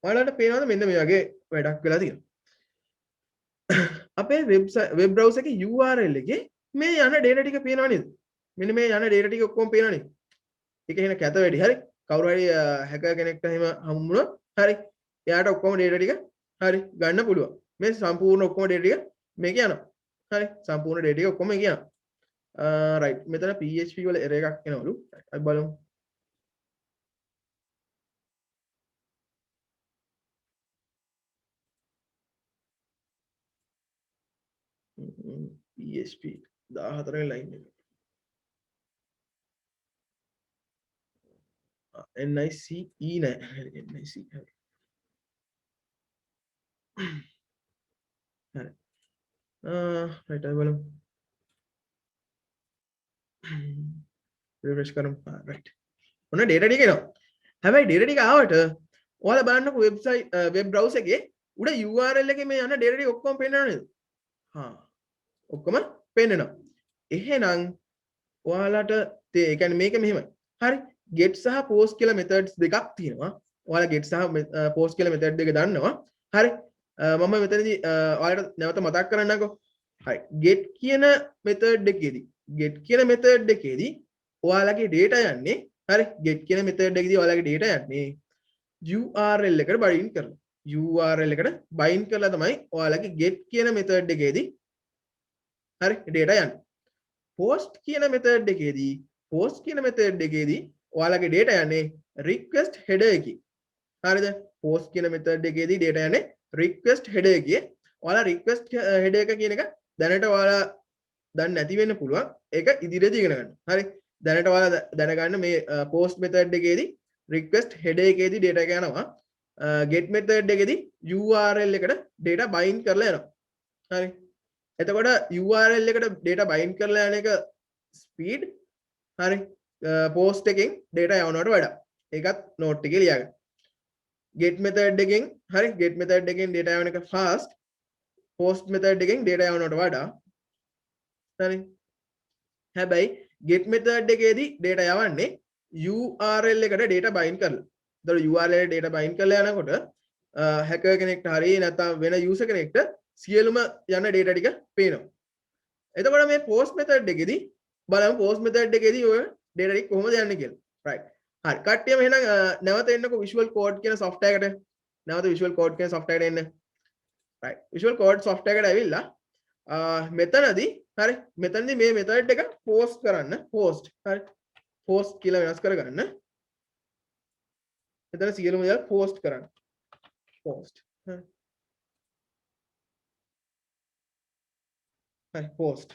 ඔයාලට පේනවද මෙන්න මේ වගේ වැඩක් වෙලා තියෙනවා අපේ වෙබ් බ්‍රවුසර් එකේ URL එකේ මේ යන data ටික පේනව නේද මෙන්න මේ යන data ටික ඔක්කොම පේනව නේද ඒක එහෙනම් කැත වැඩි හරි කවුරු හරි හැකර් කෙනෙක්ට එහෙම හමු වුණොත් හරි එයාට ඔක්කොම data ටික හරි ගන්න පුළුවන් මේ සම්පූර්ණ ඔක්කොම data ටික මේක යනවා හරි සම්පූර්ණ data ටික ඔක්කොම මේක යනවා right මෙතන PHP වල error එකක් එනවලු අපි බලමු PHP 14 වෙනි line එක NICE නෑ NIC හරි හරි right අපි බලමු refresh කරමු right ඔන්න data ටික එනවා හැබැයි data ටික ආවට ඔයාලා බලන්නකො වෙබ්සයිට් වෙබ් බ්‍රවුසර් එකේ උඩ URL එකේ මේ යන data ටික ඔක්කොම පේනව නේද ඔක්කොම පේන්නනවා එහෙනම් ඔයාලට ඒ කියන්නේ මේක මෙහෙමයි හරි get සහ post කියලා methods දෙකක් තියෙනවා ඔයාලා get සහ post කියලා method දෙක දන්නවා හරි මම මෙතනදී ඔයාලට නැවත මතක් කරන්නම්කෝ හරි get කියන method එකේදී ඔයාලගේ data යන්නේ හරි get කියන method එකේදී ඔයාලගේ data යන්නේ URL එකට bind කරලා URL එකට bind කරලා තමයි ඔයාලගේ get කියන method එකේදී හරි data යන්නේ post කියන method එකේදී ඔයාලගේ data යන්නේ request header එකේ හරිද post කියන method එකේදී data යන්නේ request header එකේ ඔයාලා request header එක කියන එක දැනට ඔයාලා දන්නේ නැති වෙන්න පුළුවන් ඒක ඉදිරියදී ඉගෙන ගන්න හරි දැනට ඔයාලා දැනගන්න මේ post method එකේදී request header එකේදී data එක යනවා get method එකේදී URL එකට data bind කරලා යනවා හරි එතකොට URL එකට data bind කරලා යන එක speed හරි post එකෙන් data යවනවට වඩා ඒකත් note එකේ ලියාගන්න get method එකෙන් හරි get method එකෙන් data යවන එක fast post method එකෙන් data යවනවට වඩා හරි හැබැයි get method එකේදී data යවන්නේ URL එකට data bind කරලා. ඒතකොට URL එකට data bind කරලා යනකොට hacker කෙනෙක්ට හරි නැත්නම් වෙන user කෙනෙක්ට සියලුම යන data ටික පේනවා. එතකොට මේ post method එකේදී බලමු post method එකේදී ඔය data ටික කොහොමද යන්නේ කියලා. right. හරි. කට්ටියම එහෙනම් නැවත එන්නකෝ visual code කියන software එකට. නැවත visual code කියන software එකට එන්න. right. visual code software එකට ඇවිල්ලා මෙතනදී හරි මෙතනදී මේ method එක post කරන්න post හරි post කියලා වෙනස් කරගන්න. මෙතන සියලුම දේවල් post කරන්න. post හරි post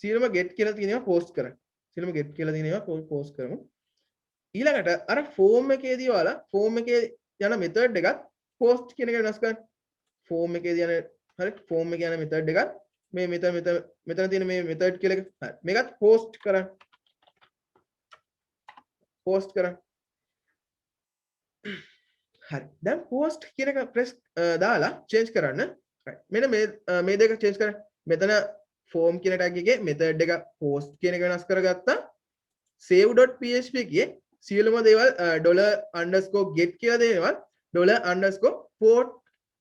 සියලුම get කියලා තියෙනවා post කරන්න. සියලුම get කියලා තියෙනවා post කරමු. ඊළඟට අර form එකේදී ඔයාලා form එකේ යන method එකත් post කියන එක වෙනස් කරන්න. form එකේදී යන හරි form එකේ යන method එකත් මේ මෙතන තියෙන මේ method කියලා එක හරි මේකත් post කරන්න. post කරන්න. හරි දැන් post කියන එක press දාලා change කරන්න. right මෙන්න මේ දෙක change කරන්න. මෙතන form කියන tag එකේ method එක post කියන එක වෙනස් කරගත්තා. save.php එකේ සියලුම දේවල් $_get කියලා දේවල්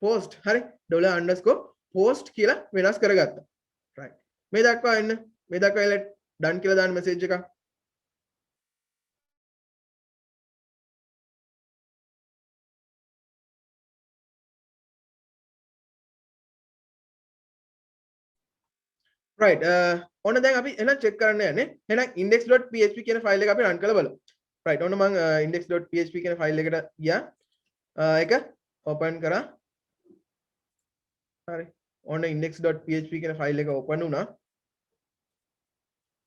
$_post හරි $_post කියලා වෙනස් කරගත්තා. right මේ දක්වා එන්න. මේ දක්වා එල done කියලා දාන්න message එකක්. right ඔන්න දැන් අපි එහෙනම් check කරන්න යන්නේ. එහෙනම් index.php කියන file එක අපි run කරලා බලමු. right ඔන්න මම index.php කියන file එකට ගියා. ඒක open කරා. හරි ඔන්න index.php කියන file එක open වුණා.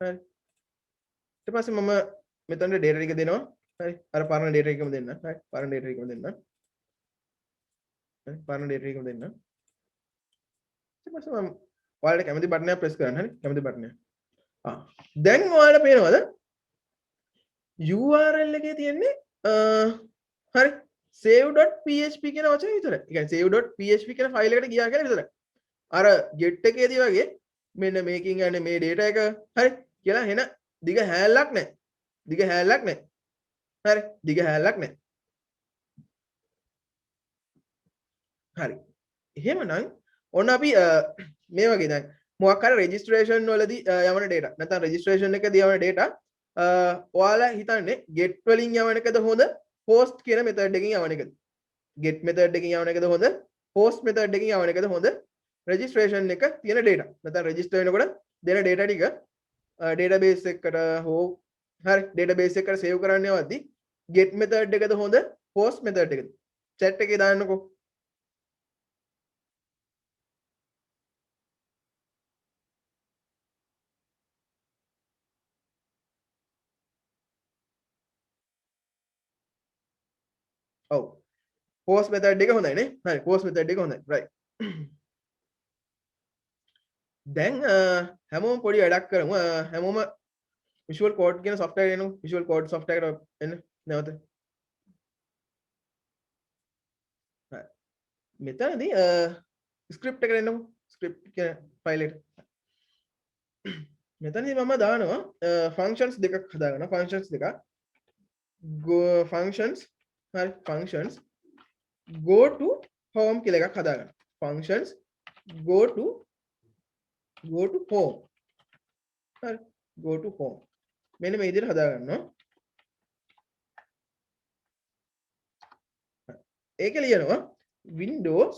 හරි ඊට පස්සේ මම මෙතනට data ටික දෙනවා. හරි අර පරණ data එකම දෙන්න. හරි පරණ data එකම දෙන්න. හරි පරණ data එකම දෙන්න. ඊට පස්සේ මම ඔයාලට කැමති බටන් එක press කරන්න. හරි කැමති බටන් එක. දැන් ඔයාලට පේනවද URL එකේ තියෙන්නේ හරි save.php කියන වචනේ විතරයි. ඒ කියන්නේ save.php කියන ෆයිල් එකට ගියා කියලා විතරයි. අර get එකේදී වගේ මෙන්න මේකින් යන්නේ මේ data එක හරි කියලා එන දිග හැල්ලක් නැහැ. දිග හැල්ලක් නැහැ. හරි දිග හැල්ලක් නැහැ. හරි. එහෙමනම් ඔන්න අපි මේ වගේ දැන් මොකක් හරි registration වලදී යවන data නැත්නම් registration එකදී යවන data ඔයාලා හිතන්නේ get වලින් යවන එකද හොඳ post කියන method එකකින් යවන එකද? get method එකකින් යවන එකද හොඳ post method එකකින් යවන එකද හොඳ registration එක තියෙන data නැත්නම් register වෙනකොට දෙන data ටික database එකකට හෝ හරි database එකකට save කරන්න යවද්දි get method එකද හොඳ post method එකද? chat එකේ දාන්නකෝ. ඔව් post method එක හොඳයි නේ. හරි post method එක හොඳයි. right. දැන් හැමෝම පොඩි වැඩක් කරමු. හැමෝම visual code කියන software එනු visual code software එකට එන්න නැවත. හරි. මෙතනදී script එකට එන්නකො. script කියන file එකට. මෙතනදී මම දානවා functions දෙකක් හදාගන්න. functions දෙකක්. go functions හරි functions go to home කියලා එකක් හදාගන්න. functions go to home හරි go to home මෙන්න මේ විදිහට හදාගන්නවා. ඒක ලියනවා windows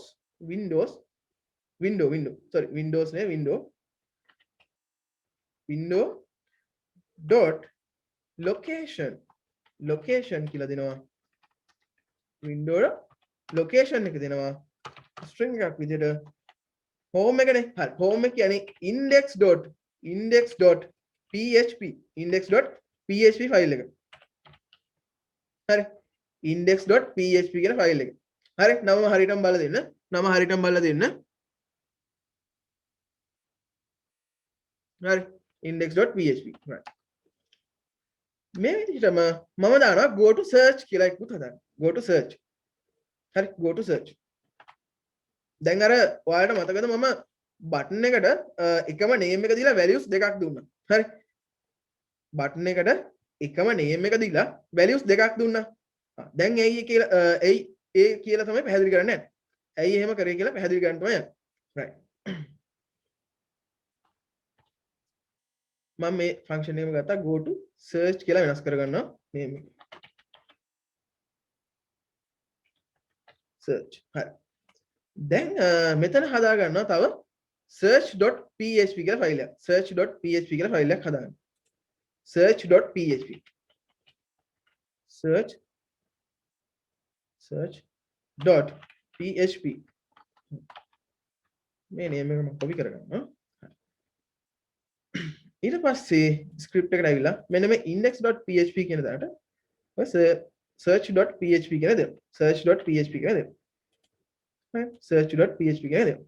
dot location කියලා දෙනවා. window location එක දෙනවා string එකක් විදිහට home එකනේ හරි home එක කියන්නේ index.php index.php ෆයිල් එක හරි index.php කියන ෆයිල් එක හරි නම හරියටම බලලා දෙන්න නම හරියටම බලලා දෙන්න හරි index.php right මේ විදිහටම මම දානවා go to search කියලා එකකුත් හදාගන්න go to search හරි go to search දැන් අර ඔයාලට මතකද මම බටන් එකට එකම name එක දීලා values දෙකක් දුන්නා හරි බටන් එකට එකම name එක දීලා values දෙකක් දුන්නා දැන් ඇයි කියලා ඇයි ඒ කියලා තමයි පැහැදිලි කරන්නේ ඇයි එහෙම කරේ කියලා පැහැදිලි කරන්න තමයි යන්නේ right මම මේ ෆන්ක්ෂන් එක ගත්තා go to search කියලා වෙනස් කරගන්නවා name එක search හරි දැන් මෙතන හදා ගන්නවා තව search.php කියලා ෆයිල් එකක් search.php කියලා ෆයිල් එකක් හදාගන්න search.php search.php මේ name එක මම copy කරගන්නවා ඊට පස්සේ ස්ක්‍රිප්ට් එකට ඇවිල්ලා මෙන්න මේ index.php කියන දාට ඔය search.php කියලා දෙමු search.php කියලා දෙමු හරි search.php කියලා දෙමු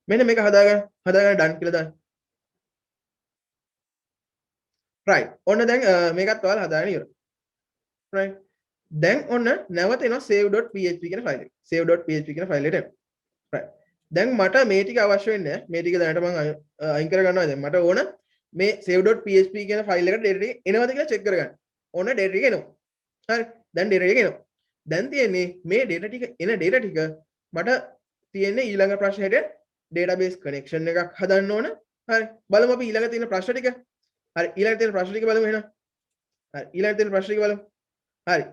මෙන්න මේක හදාගන්න done කියලා දාන්න right ඔන්න දැන් මේකත් ඔයාලා හදාගෙන ඉවරයි right දැන් ඔන්න නැවත එනවා save.php කියන ෆයිල් එක save.php කියන ෆයිල් එකට එනවා right දැන් මට මේ ටික අවශ්‍ය වෙන්නේ නැහැ මේ ටික දැනට මම අයින් කර ගන්නවා දැන් මට ඕන මේ save.php කියන ෆයිල් එකට data ටික එනවද කියලා check කරගන්න ඕන data ටික එනවා හරි දැන් data ටික එනවා දැන් තියෙන්නේ මේ data ටික එන data ටික මට තියෙන්නේ ඊළඟ ප්‍රශ්නෙට database connection එකක් හදන්න ඕන හරි බලමු අපි ඊළඟ තියෙන ප්‍රශ්න ටික හරි ඊළඟ තියෙන ප්‍රශ්න ටික බලමු එහෙනම් හරි ඊළඟ තියෙන ප්‍රශ්න ටික බලමු හරි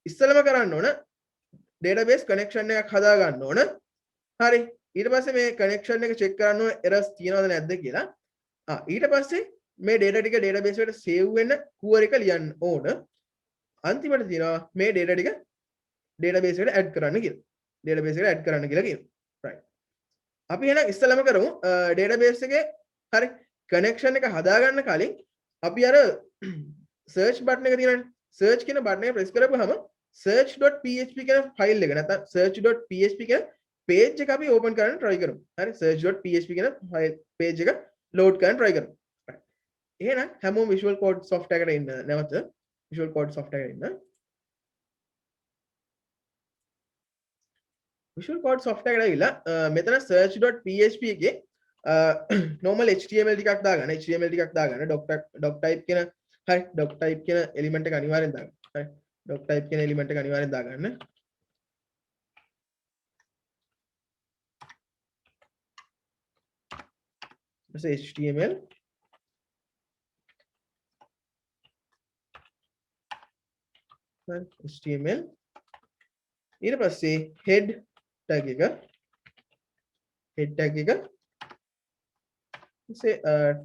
ඉස්සෙල්ලම කරන්න ඕන database connection එකක් හදා ගන්න ඕන හරි ඊට පස්සේ මේ connection එක check කරන්න ඕන errors තියෙනවද නැද්ද කියලා ඊට පස්සේ මේ data ටික database එකට save වෙන්න query එක ලියන්න ඕන අන්තිමට තියෙනවා මේ data ටික database එකට add කරන්න කියලා database එකට add කරන්න කියලා කියනවා right අපි එහෙනම් ඉස්සෙල්ලම කරමු database එකේ හරි connection එක හදාගන්න කලින් අපි අර search button එක තියෙනවනේ search කියන button එක press කරපුවාම search.php කියන file එක නැත්නම් search.php කියන page එක අපි open කරන්න try කරමු හරි search.php කියන page එක load කරන්න try කරමු එහෙනම් හැමෝම visual code software එකට ඉන්න නැවත visual code software එකට ඉන්න visual code software එකට ඇවිල්ලා මෙතන search.php එකේ normal html ටිකක් දාගන්න html ටිකක් දාගන්න doc type කියන හරි doc type කියන element එක අනිවාර්යෙන් දාගන්න හරි doc type කියන element එක අනිවාර්යෙන් දාගන්න html html ඊට පස්සේ head tag එක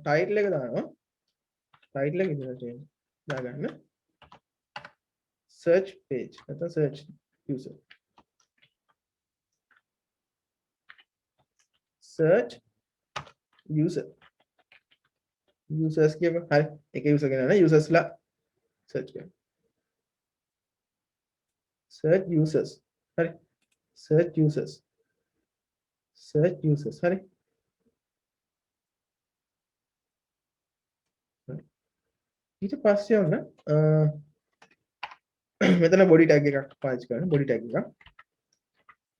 title එක දානවා title එක ඉදලා දාගන්න search page නැත්නම් search user search user users කියව හරි එක user කෙනා users ලා search කරන්න search users හරි search users හරි ඊට පස්සේ ඔන්න මෙතන body tag එකක් පාවිච්චි කරන්න body tag එකක්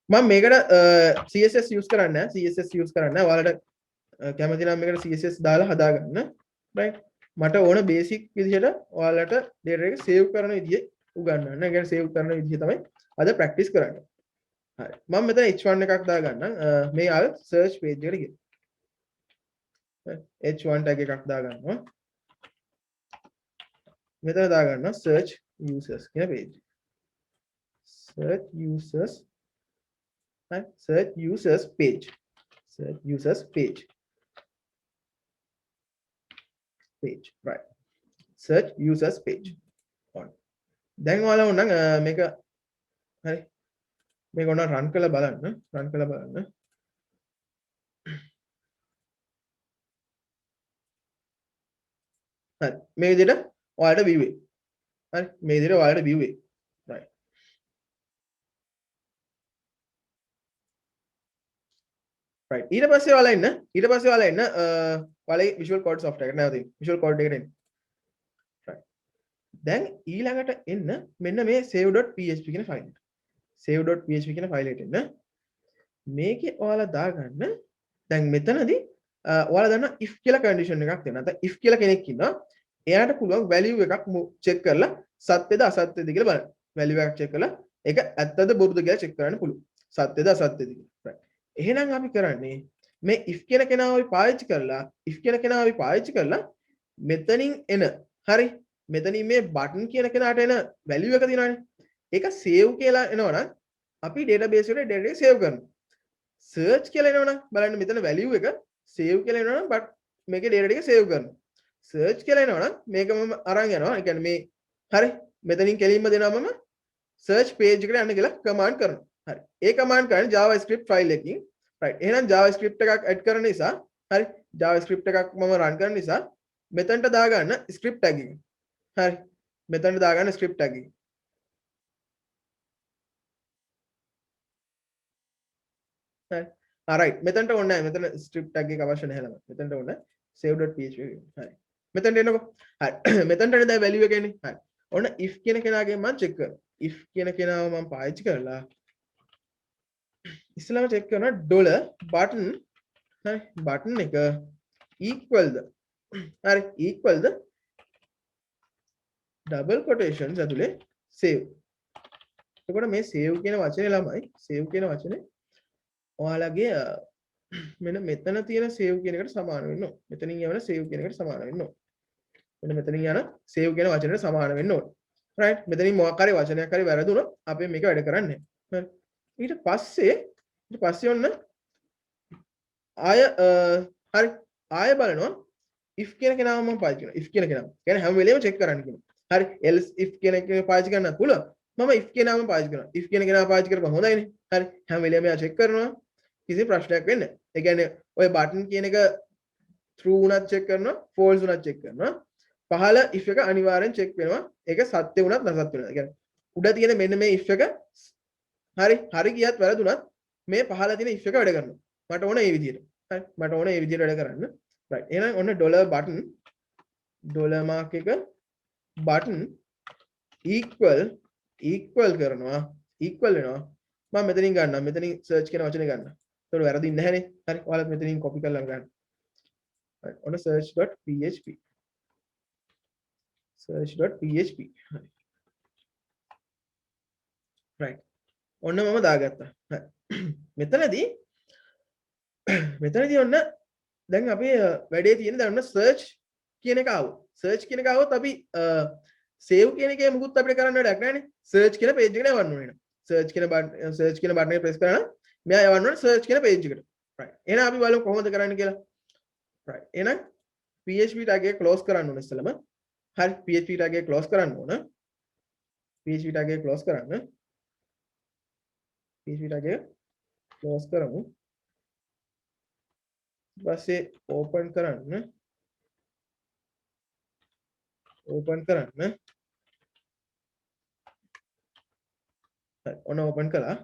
මම මේකට CSS use කරන්නේ නැහැ CSS use කරන්නේ නැහැ ඔයාලට කැමති නම් මේකට CSS දාලා හදාගන්න right මට ඕන basic විදිහට ඔයාලට data එක save කරන විදිය උගන්වන්න. ඒ කියන්නේ save කරන විදිය තමයි අද practice කරන්නේ. හරි. මම මෙතන h1 එකක් දාගන්නම්. මේ ආව search page එකට ගිහින්. h1 tag එකක් දාගන්නවා. මෙතන දාගන්නවා search users කියන page. search users right search users page right search users page on දැන් ඔයාලා උනම් මේක හරි මේක ඔන්න රන් කරලා බලන්න. රන් කරලා බලන්න. හරි. මේ විදිහට ඔයාලට view එක. හරි. මේ විදිහට ඔයාලට view එක. right. right. ඊට පස්සේ ඔයාලා ඉන්න ඔයාලගේ visual code software එකට නැවතින් visual code එකට එන්න. right. දැන් ඊළඟට එන්න මෙන්න මේ save.php කියන ෆයිල් එකට. save.php කියන ෆයිල් එකට එන්න. මේකේ ඔයාලා දාගන්න දැන් මෙතනදී ඔයාලා දන්න if කියලා කන්ඩිෂන් එකක් තියෙනවා. නැත්නම් if කියලා කෙනෙක් ඉන්නවා. එයාට පුළුවන් value එකක් check කරලා සත්‍යද අසත්‍යද කියලා බලන්න. value එකක් check කරලා ඒක ඇත්තද බොරුද කියලා check කරන්න පුළුවන්. සත්‍යද අසත්‍යද කියලා. right. එහෙනම් අපි කරන්නේ මේ if කියන කෙනාව අපි පාවිච්චි කරලා මෙතනින් එන හරි මෙතනින් මේ button කියන කෙනාට එන value එක තියෙනවානේ. ඒක save කියලා එනවනම් අපි database එකට data එක save කරනවා. search කියලා එනවනම් බලන්න මෙතන value එක save කියලා එනවනම් but මේකේ data ටික save කරනවා. search කියලා එනවනම් මේක මම අරන් යනවා. ඒ කියන්නේ මේ හරි මෙතනින් කෙලින්ම දෙනවා මම search page එකට යන්න කියලා command කරනවා. හරි. ඒ command කරන්නේ javascript file එකකින්. right. එහෙනම් javascript එකක් add කරන නිසා හරි javascript එකක් මම run කරන නිසා මෙතනට දාගන්න script tag එක. හරි. මෙතනට දාගන්න script tag එක. හරි. right. මෙතනට ඕනේ නැහැ. මෙතන script tag එක අවශ්‍ය නැහැ නම. මෙතනට ඕනේ save.php. හරි. මෙතනට එනකො. හරි. මෙතනට දැන් value එක එන්නේ. හරි. ඔන්න if කියන කෙනාගෙන් මම check කරනවා. if කියන කෙනාව මම පාවිච්චි කරලා ඉස්සෙල්ලාම check කරනවා dollar button හරි button එක equal ද හරි equal ද double quotations ඇතුලේ save. එතකොට මේ save කියන වචනේ ළමයි save කියන වචනේ ඔයාලගේ මෙන්න මෙතන තියෙන save කියන එකට සමාන වෙන්න ඕන. මෙතනින් යවන save කියන එකට සමාන වෙන්න ඕන. මෙන්න මෙතනින් යන save කියන වචනයට සමාන වෙන්න ඕන. right. මෙතනින් මොකක් හරි වචනයක් හරි වැරදුනොත් අපි මේක වැඩ කරන්නේ නැහැ. හරි. ඊට පස්සේ ඔන්න ආය හරි ආය බලනවා if කියන කෙනාව මම පාවිච්චි කරනවා. if කියන කෙනාව. කියන්නේ හැම වෙලේම check කරන්න කියනවා. හරි else if කියන එක පාවිච්චි කරන්න පුළුවන්. මම if කෙනාම පාවිච්චි කරනවා. if කියන කෙනාව පාවිච්චි කරපුවා හොඳයිනේ. හරි හැම වෙලේම එයා check කරනවා. කිසි ප්‍රශ්නයක් වෙන්නේ නැහැ. ඒ කියන්නේ ඔය button කියන එක true උනත් check කරනවා, false උනත් check කරනවා. පහළ if එක අනිවාර්යෙන් check වෙනවා. ඒක සත්‍ය උනත් නැසත් උනත්. ඒ කියන්නේ උඩ තියෙන මෙන්න මේ if එක හරි ගියත් වැරදුනත් මේ පහළ තියෙන if එක වැඩ කරනවා. මට ඕන මේ විදිහට. හරි මට ඕන මේ විදිහට වැඩ කරන්න. right. එහෙනම් ඔන්න dollar button dollar mark එක button equal කරනවා equal වෙනවා. මම මෙතනින් ගන්නවා. මෙතනින් search කියන වචනේ ගන්නවා. ඒකට වැරදින්නේ නැහැනේ. හරි ඔයාලත් මෙතනින් copy කරලා ගන්න. right. ඔන්න search.php search.php හරි. right. ඔන්න මම දාගත්තා. හරි. මෙතනදී ඔන්න දැන් අපි වැඩේ තියෙන දැන් ඔන්න search කියන එක ආවොත් search කියන එක ආවොත් අපි save කියන එකේ මුකුත් අපිට කරන්න වැඩක් නැහැනේ. search කියන page එකට යවන්න ඕනේ. search කියන button එක press කරලා මෙයා යවන්න ඕනේ search කියන page එකට. right. එහෙනම් අපි බලමු කොහොමද කරන්න කියලා. right. එහෙනම් php tag එක close කරන්න ඕනේ ඉස්සෙල්ලම. හරි php tag එක close කරන්න ඕන. php tag එක close කරන්න. php tag එක close කරමු. ඊට පස්සේ open කරන්න. හරි ඔන්න open කළා.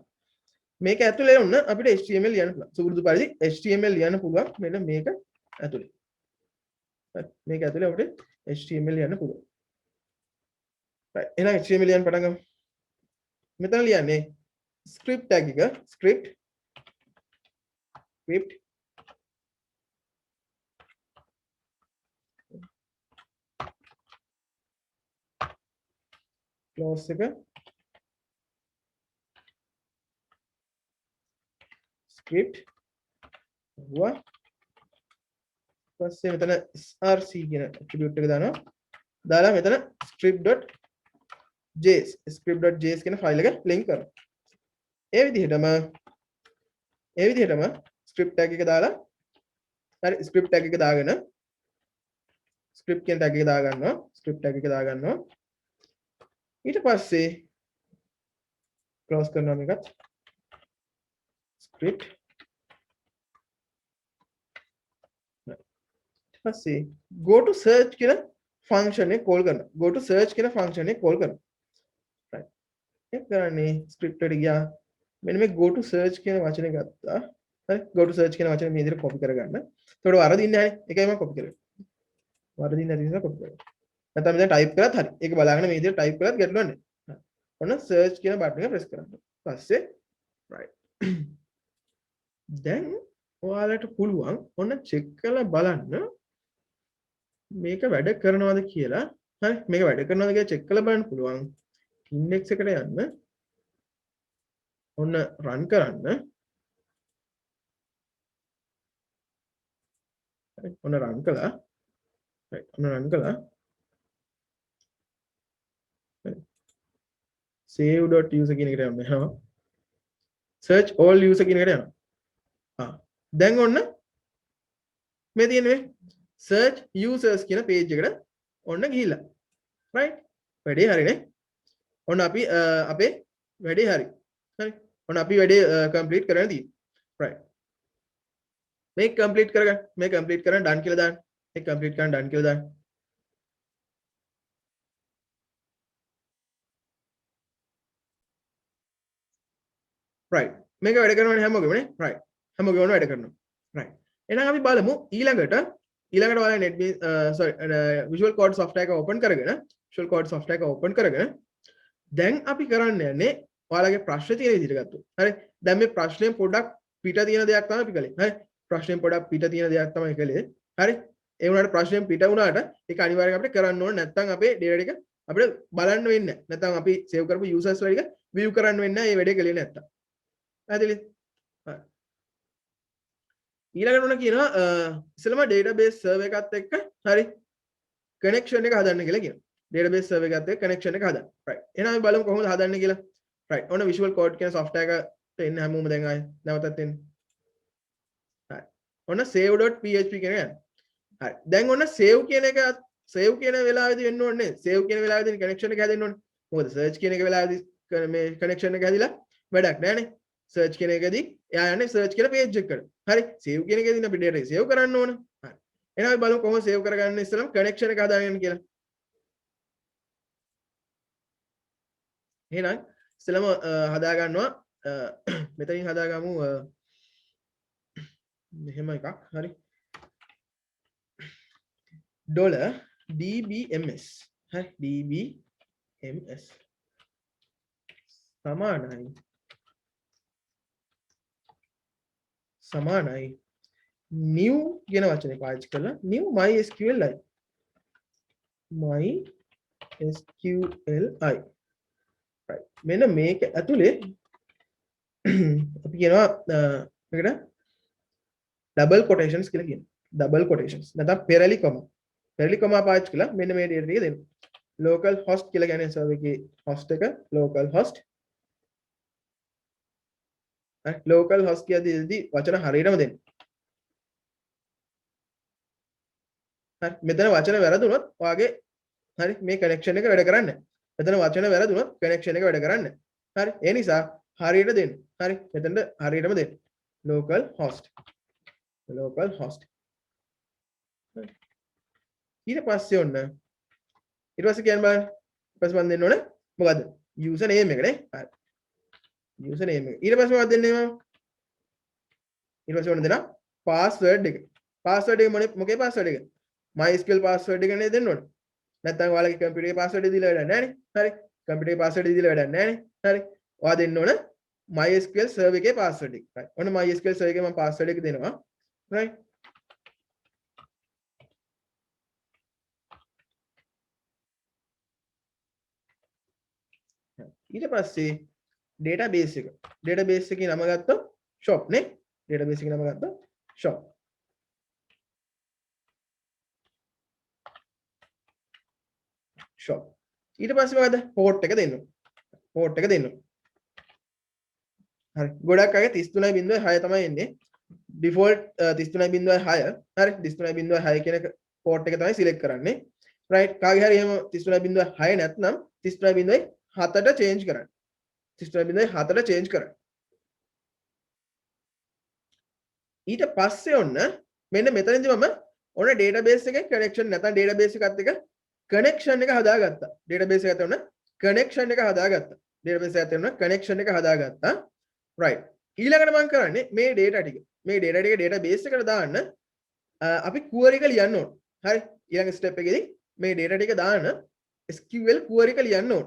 මේක ඇතුලේ ඔන්න අපිට HTML ලියන්න පුළුවන්. සුදුසු පරිදි HTML ලියන්න පුළුවන් මෙන්න මේක ඇතුලේ. හරි මේක ඇතුලේ අපිට HTML ලියන්න පුළුවන්. right එහෙනම් HTML ලියන්න පටන් ගමු. මෙතන ලියන්නේ script tag එක script close එක script හුවා පස්සේ මෙතන src කියන attribute එක දානවා. දාලා මෙතන script.js කියන ෆයිල් එක link කරනවා. ඒ විදිහටම script tag එක දාලා හරි script tag එක දාගෙන script කියන tag එක දාගන්නවා. ඊට පස්සේ close කරනවා මේකත්. script පස්සේ go to search කියන function එක call කරනවා go to search කියන function එක call කරනවා right ඒක කරන්නේ script එකට ගියා මෙන්න මේ go to search කියන වචනේ ගත්තා හරි go to search කියන වචනේ මේ විදිහට copy කරගන්න එතකොට වරදින්නේ නැහැ ඒකයි මම copy කරේ වරදින්නේ නැති නිසා copy කරේ නැත්නම් මෙතන type කරත් හරි ඒක බලාගෙන මේ විදිහට type කරත් ගැටලුවක් නැහැ ඔන්න search කියන බටන් එක press කරන්න පස්සේ right දැන් ඔයාලට පුළුවන් ඔන්න check කරලා බලන්න මේක වැඩ කරනවද කියලා හරි මේක වැඩ කරනවද කියලා check කරලා බලන්න පුළුවන් index එකට යන්න ඔන්න run කරන්න හරි ඔන්න run කළා right ඔන්න run කළා save.user කියන එකට යනවා search all user කියන එකට යනවා දැන් ඔන්න මේ තියෙන්නේ search users කියන page එකට ඔන්න ගිහිල්ලා right වැඩේ හරිනේ ඔන්න අපි අපේ වැඩේ හරි හරි ඔන්න අපි වැඩේ complete කරගෙන තියෙනවා right මේක complete කරගන්න මේක complete කරන්න done කියලා දාන්න මේක complete කරන්න done කියලා දාන්න right මේක වැඩ කරනවනේ හැමෝගෙම නේ right හැමෝගෙම වැඩ කරනවා right එහෙනම් අපි බලමු ඊළඟට ඔයාලා netbeans sorry visual code software එක open කරගෙන visual code software එක open කරගෙන දැන් අපි කරන්න යන්නේ ඔයාලගේ ප්‍රශ්න තියෙන විදිහට ගත්තොත් හරි දැන් මේ ප්‍රශ්නේ පොඩ්ඩක් පිට තියෙන දෙයක් තමයි අපි කළේ හරි ප්‍රශ්නේ පොඩ්ඩක් පිට තියෙන දෙයක් තමයි කළේ හරි ඒ වුණාට ප්‍රශ්නේ පිට වුණාට ඒක අනිවාර්යයෙන් අපිට කරන්න ඕනේ නැත්නම් අපේ data ටික අපිට බලන්න වෙන්නේ නැහැ නැත්නම් අපි save කරපු users වල ටික view කරන්න වෙන්නේ නැහැ මේ වැඩේ කළේ නැත්නම් පැහැදිලිද හරි ඊළඟට උන කියනවා ඉස්සෙල්ලාම database server එකත් එක්ක හරි connection එක හදන්න කියලා කියනවා database server එකත් එක්ක connection එක හදන්න right එහෙනම් අපි බලමු කොහොමද හදන්නේ කියලා right ඔන්න visual code කියන software එකට එන්න හැමෝම දැන් ආයේ නැවතත් එන්න හරි ඔන්න save.php කියන එක හරි දැන් ඔන්න save කියන එක save කියන වෙලාවෙදී වෙන්න ඕනේ save කියන වෙලාවෙදී connection එක හැදෙන්න ඕනේ මොකද search කියන එක වෙලාවෙදී මේ connection එක හැදිලා වැඩක් නැහැ නේ search කියන එකදී එයා යන්නේ search කියලා page එකකට. හරි. save කියන එකදී අපි data save කරන්න ඕන. හරි. එහෙනම් අපි බලමු කොහොමද save කරගන්න ඉස්සෙල්ලාම connection එක හදාගන්න කියලා. එහෙනම් ඉස්සෙල්ලාම හදා ගන්නවා මෙතනින් හදාගමු මෙහෙම එකක්. හරි. $dbms. හරි. dbms සමානයි new කියන වචනේ පාවිච්චි කරලා new mysqli right මෙන්න මේක ඇතුලේ අපි කියනවා මේකට double quotations කියලා කියනවා double quotations නැත්නම් පෙරලි කොමා පාවිච්චි කරලා මෙන්න මේ data ටික දෙන්න local host කියලා කියන්නේ server එකේ host එක local host local host කියද්දී වචන හරියටම දෙන්න. හරි මෙතන වචන වැරදුනොත් ඔයාගේ හරි මේ connection එක වැඩ කරන්නේ නැහැ. මෙතන වචන වැරදුනොත් connection එක වැඩ කරන්නේ නැහැ. හරි ඒ නිසා හරියට දෙන්න. හරි මෙතනට හරියටම දෙන්න. local host. ඊට පස්සේ ඔන්න ඊට පස්සේ කියන්න බලන්න. ඊට පස්සේ මම දෙන්න ඕනේ මොකද්ද? user name එක නේ. හරි. user name එක. ඊට පස්සේ මොකක්ද දෙන්නේ මම? ඊට පස්සේ ඕන දෙනවා password එක. password එක මොකේ password එක? MySQL password එක නේද දෙන්න ඕනේ. නැත්නම් ඔයාලගේ computer එකේ password එක දීලා වැඩක් නැහැ නේ. හරි. computer එකේ password එක දීලා වැඩක් නැහැ නේ. හරි. ඔයා දෙන්න ඕන MySQL server එකේ password එක. right. ඔන්න MySQL server එකේ මම password එක දෙනවා. right. ඊට පස්සේ database එකේ නම ගත්තොත් shop නේ database එකේ නම ගත්තොත් shop ඊට පස්සේ මොකද port එක දෙන්න හරි ගොඩක් අය 33.6 තමයි එන්නේ default 33.6 හරි 33.6 කියන port එක තමයි select කරන්නේ right කාගේ හරි එහෙම 33.6 නැත්නම් 33.7ට change කරන්න 33.7ට change කරන්න ඊට පස්සේ ඔන්න මෙන්න මෙතනදී මම ඔන්න database එකේ connection නැත්නම් database එකත් එක්ක connection එක හදාගත්තා. database එකට ඔන්න connection එක හදාගත්තා. database එකට ඔන්න connection එක හදාගත්තා. right. ඊළඟට මම කරන්නේ මේ data ටික database එකට දාන්න අපි query එක ලියන්න ඕන. හරි. ඊළඟ step එකේදී මේ data ටික දාන්න SQL query එක ලියන්න ඕන.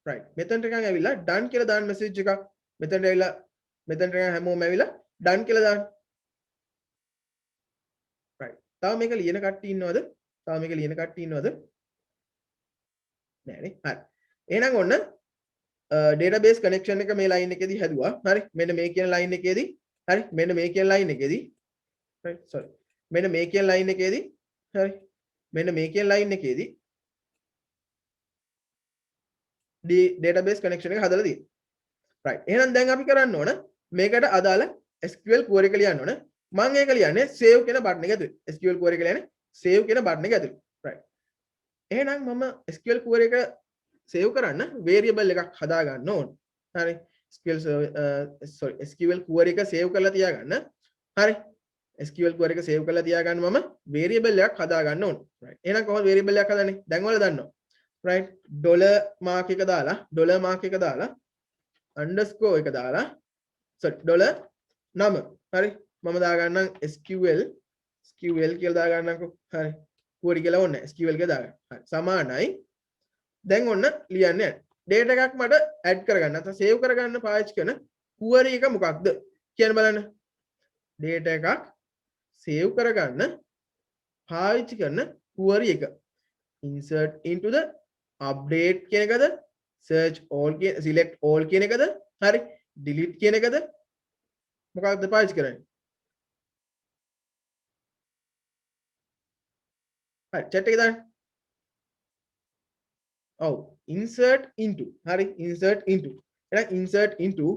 right. මෙතනට නිකන් ඇවිල්ලා done කියලා දාන්න message එකක්. මෙතනට ඇවිල්ලා මෙතනට නිකන් හැමෝම ඇවිල්ලා done කියලා දාන්න. right. තව මේක ලියන කට්ටිය ඉන්නවද? නෑනේ. හරි. එහෙනම් ඔන්න database connection එක මේ line එකේදී හැදුවා. හරි. මෙන්න මේ කියන line එකේදී හරි. මෙන්න මේ කියන line එකේදී right sorry. මෙන්න මේ කියන line එකේදී හරි. මෙන්න මේ කියන line එකේදී database connection එක හදලා තියෙනවා. right. එහෙනම් දැන් අපි කරන්න ඕන මේකට අදාළ SQL query එක ලියන්න ඕන. මම ඒක ලියන්නේ save කියන button එක ඇතුලේ. SQL query එක ලියන්නේ save කියන button එක ඇතුලේ. right. එහෙනම් මම SQL query එක save කරන්න variable එකක් හදා ගන්න ඕන. හරි. SQL query එක save කරලා තියාගන්න. හරි. SQL query එක save කරලා තියාගන්න මම variable එකක් හදා ගන්න ඕන. right. එහෙනම් කොහොමද variable එකක් හදන්නේ? දැන් ඔයාලා දන්නවා. right. $mark එක දාලා underscore එක දාලා sorry dollar නම හරි මම දාගන්නම් SQL කියලා දාගන්නම්කෝ හරි query කියලා ඕනේ SQL කියලා දාගන්න හරි සමානයි දැන් ඔන්න ලියන්න data එකක් මට add කරගන්න නැත්නම් save කරගන්න පාවිච්චි කරන query එක මොකක්ද කියන බලන්න data එකක් save කරගන්න පාවිච්චි කරන query එක insert into the update කියන එකද search all select all කියන එකද හරි delete කියන එකද මොකක්ද පාවිච්චි කරන්නේ හරි chat එක දාන්න ඔව් insert into හරි insert into එහෙනම් insert into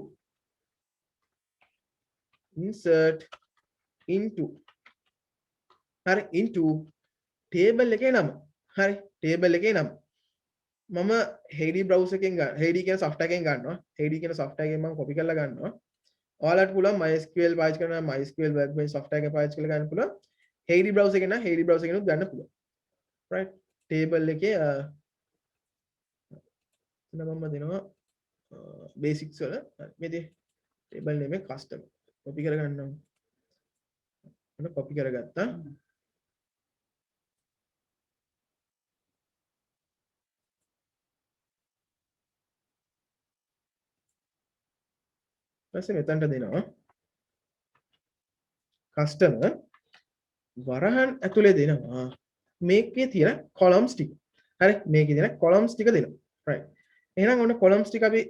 හරි into table එකේ නම හරි table එකේ නම මම Heidi browser එකෙන් ගන්න Heidi කියන software එකෙන් ගන්නවා Heidi කියන software එකෙන් මම copy කරලා ගන්නවා ඔයාලට පුළුවන් MySQL පාවිච්චි කරනවා MySQL workbench software එක පාවිච්චි කරලා ගන්න පුළුවන් Heidi browser එකෙන් නම් Heidi browser එකෙන් උත් ගන්න පුළුවන් right table එකේ මම දෙනවා basics වල මේ table name එක custom copy කරගන්නවා මම copy කරගත්තා ඊපස්සේ මෙතනට දෙනවා customer වරහන් ඇතුලේ දෙනවා මේකේ තියෙන columns ටික හරි මේකේ තියෙන columns ටික දෙනවා right එහෙනම් ඔන්න columns ටික අපි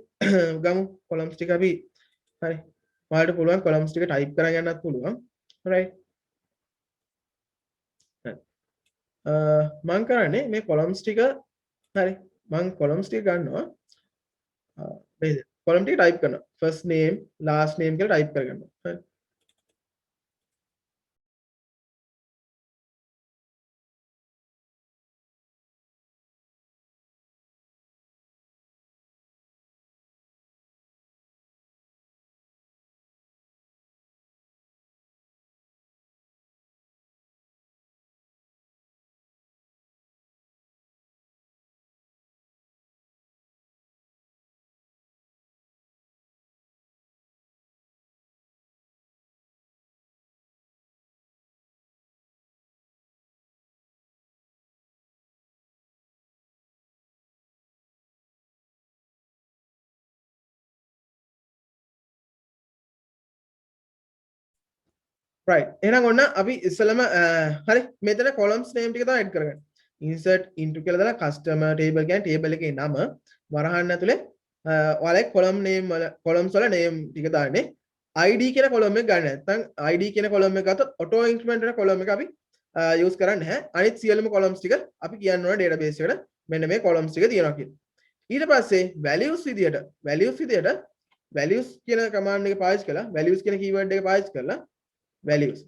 ගමු columns ටික අපි හරි ඔයාලට පුළුවන් columns ටික type කරන් යන්නත් පුළුවන් right මම කරන්නේ මේ columns ටික හරි මම columns ටික ගන්නවා මේ column ටික type කරනවා first name last name කියලා type කරගන්නවා හරි right එහෙනම් ඔන්න අපි ඉස්සෙල්ලම හරි මෙතන columns name ටික තමයි add කරගන්න insert into කියලා දාලා customer table කියන්නේ table එකේ නම වරහන් ඇතුලේ ඔයාලගේ column name වල columns වල name ටික දාන්නේ id කියන column එක ගන්න නැත්නම් id කියන column එක ගත්තොත් auto increment වෙන column එක අපි use කරන්නේ නැහැ අනිත් සියලුම columns ටික අපි කියන්න ඕන database එකට මෙන්න මේ columns ටික තියෙනවා කියලා ඊට පස්සේ values විදියට values කියන command එක පාවිච්චි කරලා values කියන keyword එක පාවිච්චි කරලා values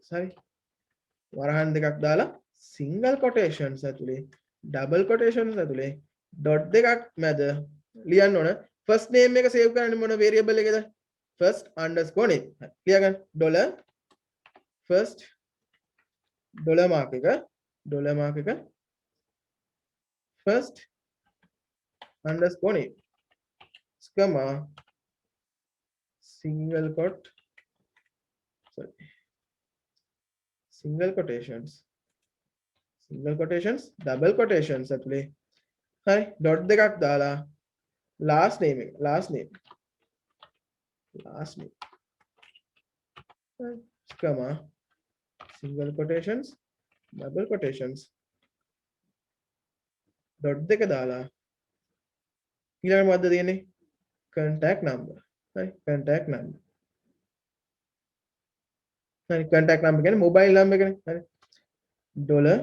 හරි වරහන් දෙකක් දාලා single quotations ඇතුලේ double quotations ඇතුලේ dot දෙකක් මැද ලියන්න ඕන first name එක save කරන්නේ මොන variable එකේද first underscore name clear ගන්න dollar first dollar mark එක first underscore name comma single quotations double quotations ඇතුලේ හරි dot දෙකක් දාලා last name comma single quotations double quotations dot දෙක දාලා ඊළඟ මොකද්ද තියෙන්නේ contact number හරි contact number හරි contact number කියන්නේ mobile number එකනේ හරි dollar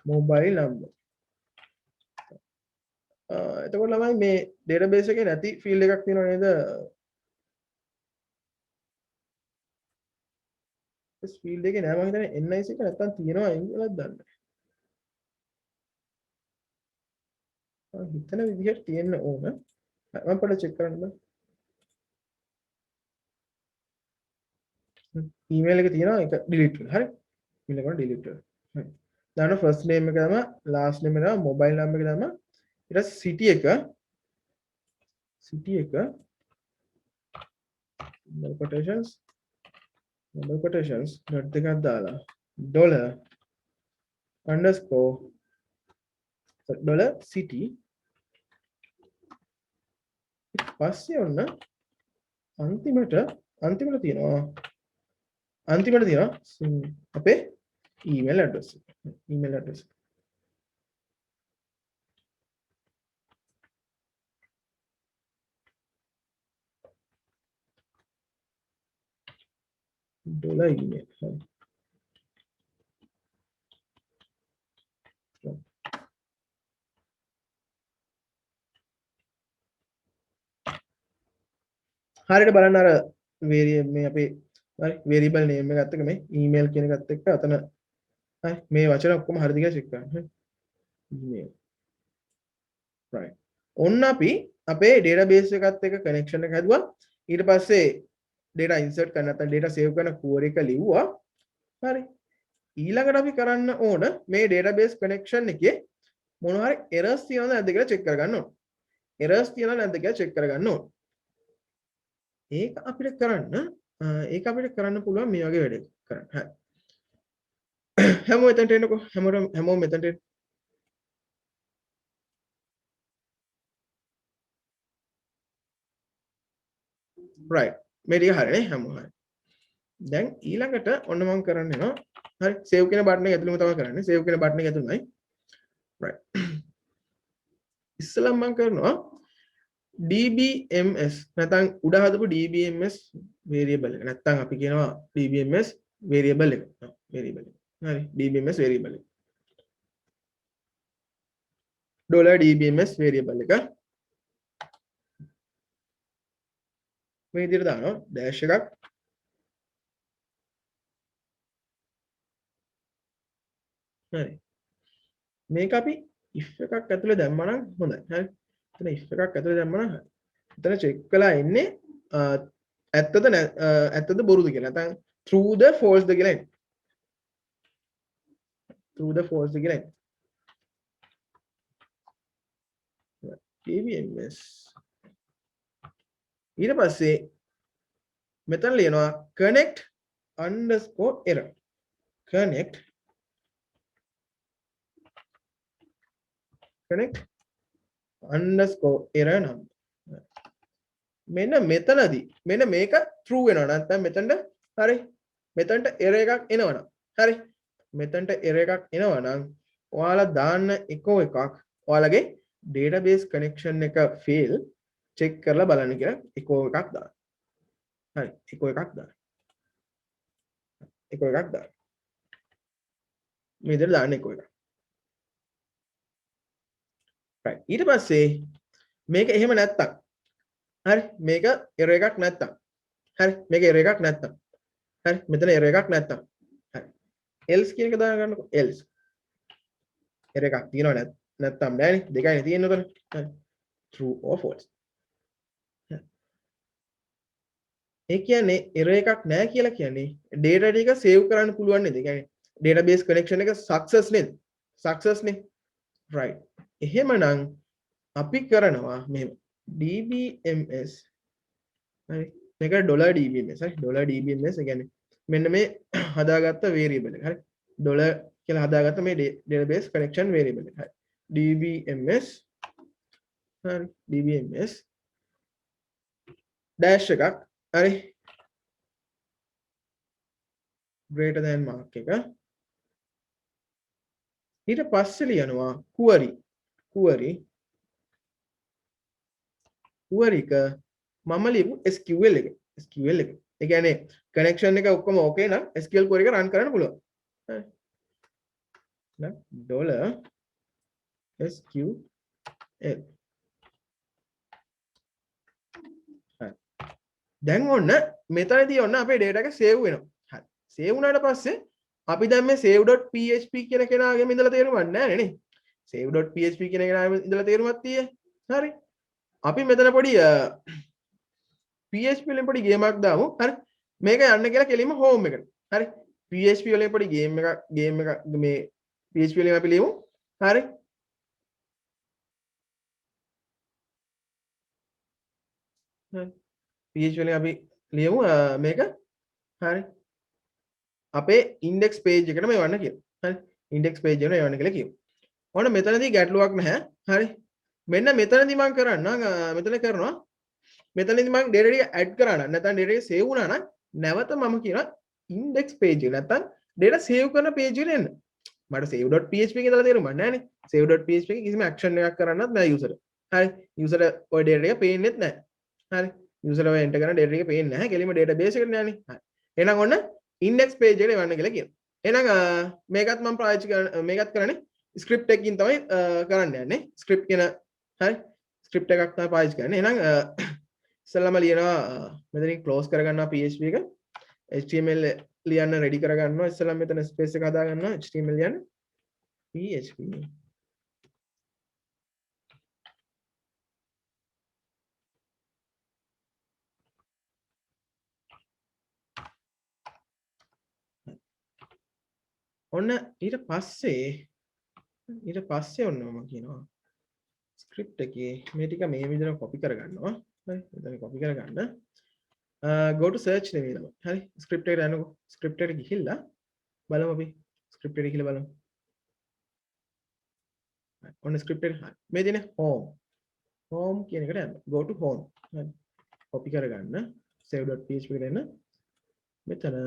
mobile number එතකොට ළමයි මේ database එකේ නැති field එකක් තියෙනව නේද this field එකේ නෑ මම හිතන්නේ NIC එක නැත්තම් තියෙනවා ඒකවත් දන්නේ නැහැ හිතන විදිහට තියෙන්න ඕන මම පොඩ්ඩක් check කරන්න බෑ email එක තියෙනවා ඒක delete කරලා හරි email එක delete කරලා හරි දාන්න first name එක තමයි last name එක තමයි mobile number එක තමයි ඊට පස්සේ city එක double quotations dot දෙකක් දාලා dollar underscore dollar city පස්සේ ඔන්න අන්තිමට තියෙනවා අපේ email address dollar email හරියට බලන්න අර මේ අපේ හරි variable name එකත් එක්ක මේ email කියන එකත් එක්ක අතන හරි මේ වචන ඔක්කොම හරිද කියලා check කරන්න හරි email right ඔන්න අපි අපේ database එකත් එක්ක connection එක හැදුවා ඊට පස්සේ data insert කරන්න නැත්නම් data save කරන query එක ලිව්වා හරි ඊළඟට අපි කරන්න ඕන මේ database connection එකේ මොනවා හරි errors තියෙනවද නැද්ද කියලා check කරගන්න ඕන errors තියෙනවද නැද්ද කියලා check කරගන්න ඕන ඒක අපිට කරන්න පුළුවන් මේ වගේ වැඩක් කරන්න. හරි. හැමෝම එතනට එන්නකෝ. හැමෝම මෙතනට එන්න. right. මේ ටික හරිනේ හැමෝම හරි. දැන් ඊළඟට ඔන්න මම කරන්න යනවා. හරි. save කියන බටන් එක ඇතුළෙම තමයි කරන්නේ. save කියන බටන් එක ඇතුළෙමයි. right. ඉස්සෙල්ලා මම කරනවා DBMS නැත්නම් උඩ හදපු DBMS variable එක නැත්නම් අපි කියනවා DBMS variable එක හරි DBMS variable එක $DBMS variable එක මේ විදිහට දානවා dash එකක් හරි මේක අපි if එකක් ඇතුලේ දැම්මා නම් හොඳයි හරි එතන if එකක් ඇතුලේ දැම්මම එතන check කළා එන්නේ ඇත්තද බොරුද කියලා නැත්නම් true the false ද කියලා එන්නේ true the false ද කියලා එන්නේ DBMS ඊට පස්සේ මෙතන ලියනවා connect underscore error underscore error number මෙන්න මෙතනදී මෙන්න මේක true වෙනවා නැත්නම් මෙතනට හරි මෙතනට error එකක් එනවනම් හරි මෙතනට error එකක් එනවනම් ඔයාලා දාන්න එකක් ඔයාලගේ database connection එක fail check කරලා බලන්න කියලා එකක් දාන්න හරි එකක් දාන්න මේ විදිහට දාන්න එකක් right ඊට පස්සේ මේක එහෙම නැත්තම් හරි මේක error එකක් නැත්තම් හරි මේක error එකක් නැත්තම් හරි මෙතන error එකක් නැත්තම් හරි else කියන එක දාගන්නකො else error එකක් තියෙනව නැත්තම් නෑනේ දෙකයිනේ තියෙන්නේ උතන හරි true or false ඒ කියන්නේ error එකක් නැහැ කියලා කියන්නේ data ටික save කරන්න පුළුවන් නේද? ඒ කියන්නේ database connection එක success නේද? success නේ. right. එහෙමනම් අපි කරනවා මෙහෙම dbms හරි මේක $dbms හරි $dbms ඒ කියන්නේ මෙන්න මේ හදාගත්ත variable එක හරි ඩොලර් කියලා හදාගත්ත මේ database connection variable එක හරි dbms හරි dbms dash එකක් හරි greater than mark එක ඊට පස්සේ ලියනවා query එක මම ලියපු SQL එක ඒ කියන්නේ connection එක ඔක්කොම okay නම් SQL query එක run කරන්න පුළුවන් හරි $SQL දැන් ඔන්න මෙතනදී ඔන්න අපේ data එක save වෙනවා. හරි. save වුණාට පස්සේ අපි දැන් මේ save.php කියන කෙනාගෙම ඉඳලා තේරුමක් නැහැ නේ. save.php කියන කෙනාගෙම ඉඳලා තේරුමක් තියෙයි. හරි. අපි මෙතන පොඩි PHP වලින් පොඩි ගේමක් දාමු. හරි. මේක යන්න කියලා කෙලින්ම home එකට. හරි. PHP වලින් පොඩි ගේම් එකක් මේ PHP වලින් අපි ලියමු. හරි. හරි. PHP වලින් අපි ලියමු මේක හරි අපේ index page එකට මේ වන්න කියමු හරි index page එකට යවන්න කියලා කියමු ඔන්න මෙතනදී ගැටලුවක් නැහැ හරි මෙන්න මෙතනදී මම කරන්නම් මෙතන කරනවා මෙතනදී මම data ටික add කරා නම් නැත්නම් data ටික save වුණා නම් නැවත මම කියනවා index page එක නැත්නම් data save කරන page එකට එන්න මට save.php එක ඉඳලා තේරුම් ගන්න නෑනේ save.php එක කිසිම action එකක් කරන්නත් නෑ user හරි user ඔය data එක පේන්නෙත් නෑ හරි user ඔය enter කරන data එක පේන්නේ නැහැ කෙලින්ම database එකට යන්නේ හරි එහෙනම් ඔන්න index page එකට යවන්න කියලා කියනවා එහෙනම් මේකත් මම පාවිච්චි කරන මේකත් කරන්නේ script එකකින් තමයි කරන්න යන්නේ script කියන හරි script එකක් තමයි පාවිච්චි කරන්නේ එහෙනම් ඉස්සෙල්ලාම ලියනවා මෙතනින් close කරගන්නවා php එක html ලියන්න ready කරගන්නවා ඉස්සෙල්ලාම මෙතන space එක හදා ගන්නවා html ලියන්න php ඔන්න ඊට පස්සේ ඔන්න මම කියනවා ස්ක්‍රිප්ට් එකේ මේ ටික මේ විදිහට කොපි කරගන්නවා හරි එතන කොපි කරගන්න go to search නෙමෙයි නම හරි ස්ක්‍රිප්ට් එකට යනකො ස්ක්‍රිප්ට් එකට ගිහිල්ලා බලමු අපි ස්ක්‍රිප්ට් එකට ගිහිල්ලා බලමු ඔන්න ස්ක්‍රිප්ට් එක හරි මේ තියෙන home කියන එකට යන්න go to home හරි කොපි කරගන්න save.php එකට එන්න මෙතන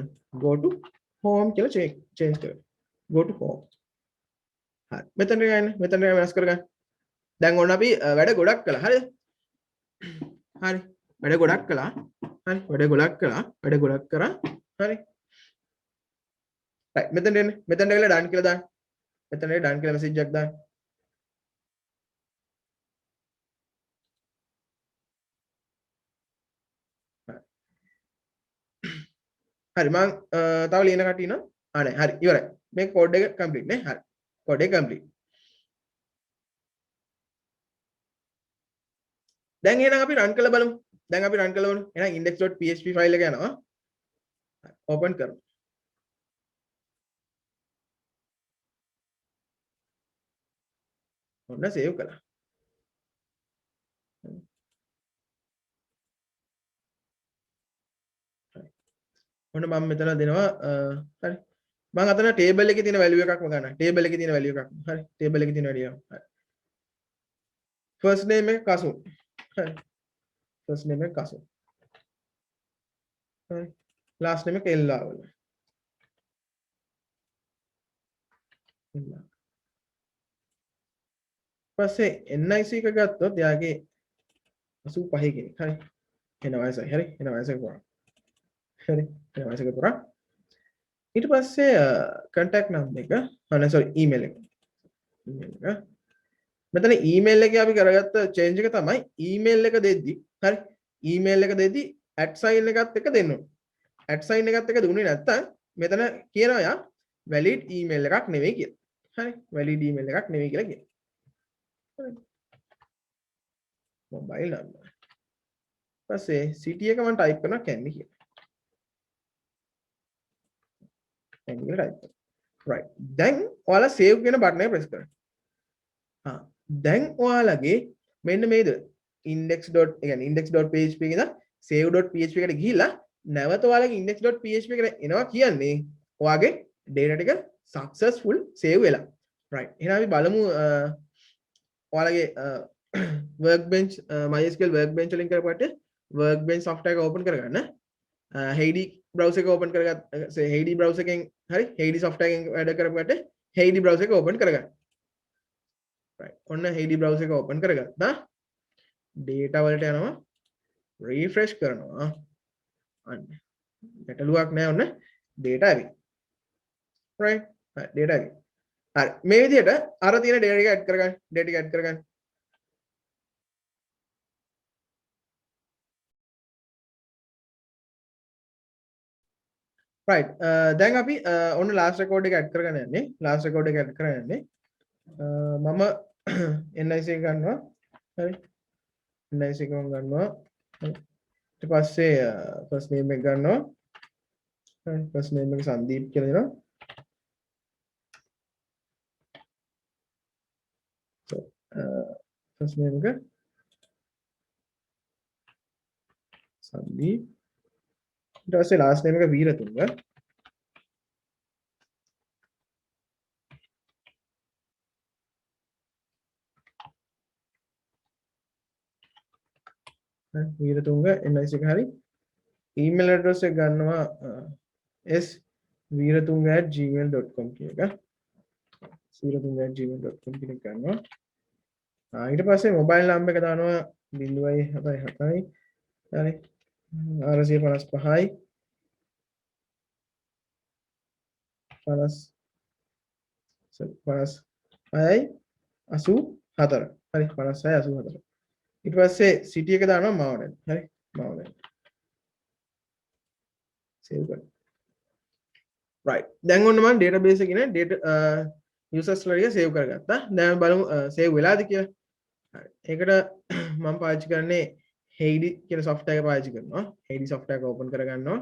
go to home කියලා change කරගන්න go to home හරි මෙතන වෙනස් කරගන්න දැන් ඔන්න අපි වැඩ ගොඩක් කළා හරිද හරි වැඩ ගොඩක් කළා හරි right මෙතන එන්න මෙතන ගිහලා done කියලා දාන්න මෙතන done කියලා message එකක් දාන්න හරි මම තව ලියන කටිය නෝ නෑ හරි ඉවරයි මේ කෝඩ් එක කම්ප්ලීට් නේ හරි කෝඩ් එක කම්ප්ලීට් දැන් එහෙනම් අපි රන් කරලා බලමු එහෙනම් index.php ෆයිල් එක යනවා ඕපන් කරමු ඔන්න සේව් කළා ඔන්න මම මෙතන දෙනවා හරි මම අතන ටේබල් එකේ තියෙන වැලියු එකක්ම ගන්නවා ටේබල් එකේ තියෙන වැලියු එකක් හරි ටේබල් එකේ තියෙන වැලියු හරි first name එක කසුන් හරි first name එක කසුන් හරි last name එක එල්ලාවල පස්සේ NIC එක ගත්තොත් එයාගේ 85 කෙනෙක් හරි එන වයසයි හරි එන වයසක පුරා හරි එන වයසක පුරා ඊට පස්සේ contact number එක sorry email එක මෙතන email එකේ අපි කරගත්ත change එක තමයි email එක දෙද්දි හරි email එක දෙද්දි @sign එකත් එක්ක දෙන්න ඕනේ @sign එකත් එක්ක දුන්නේ නැත්තම් මෙතන කියනවා යා valid email එකක් නෙවෙයි කියලා හරි valid email එකක් නෙවෙයි කියලා කියනවා mobile number පස්සේ city එක මම type කරනවා කැන්ඩි කියලා thank you කියලා type කරනවා. right දැන් ඔයාලා save කියන බටන් එක press කරන්න. දැන් ඔයාලගේ මෙන්න මේද index.php එක ඉඳන් save.php එකට ගිහිල්ලා නැවත ඔයාලගේ index.php එකට එනවා කියන්නේ ඔයාගේ data ටික successful save වෙලා. right එහෙනම් අපි බලමු ඔයාලගේ workbench MySQL workbench වලින් කරපුවට workbench software එක open කරගන්න. Heidi browser එක open කරගත්ත Heidi browser එකෙන් හරි Heidi software එකෙන් වැඩ කරපුවට Heidi browser එක open කරගන්න. right ඔන්න Heidi browser එක open කරගත්තා. data වලට යනවා refresh කරනවා. අන්න ගැටලුවක් නැහැ ඔන්න data ඇවි. right data ඇවි. හරි මේ විදිහට අර තියෙන data ටික add කරගන්න. data ටික add කරගන්න. right දැන් අපි ඔන්න last record එක add කරගන්න යන්නේ. last record එක add කරගන්න යන්නේ. මම NIC එක ගන්නවා. හරි NIC එක මම ගන්නවා. ඊට පස්සේ first name එක ගන්නවා. හරි first name එක සංදීප් කියලා දෙනවා. so first name එක සංදීප්. ඊට පස්සේ last name එක වීරතුංග. වීරතුංග NIC එක හරි. email address එක ගන්නවා s.veeratunga@gmail.com කියන එක. veeratunga@gmail.com කියන එක ගන්නවා. ඊට පස්සේ mobile number එක දානවා 0.77යි. හරි 455යි 56යි 84. හරි 56යි 84. ඊට පස්සේ city එක දානවා මාවඩන්. හරි මාවඩන්. save කරන්න. right දැන් ඔන්න මම database එකේ නේ data users ලා save කරගත්තා. දැන් බලමු save වෙලාද කියලා. හරි ඒකට මම පාවිච්චි කරන්නේ Heidi කියන software එක පාවිච්චි කරනවා. Heidi software එක open කරගන්නවා.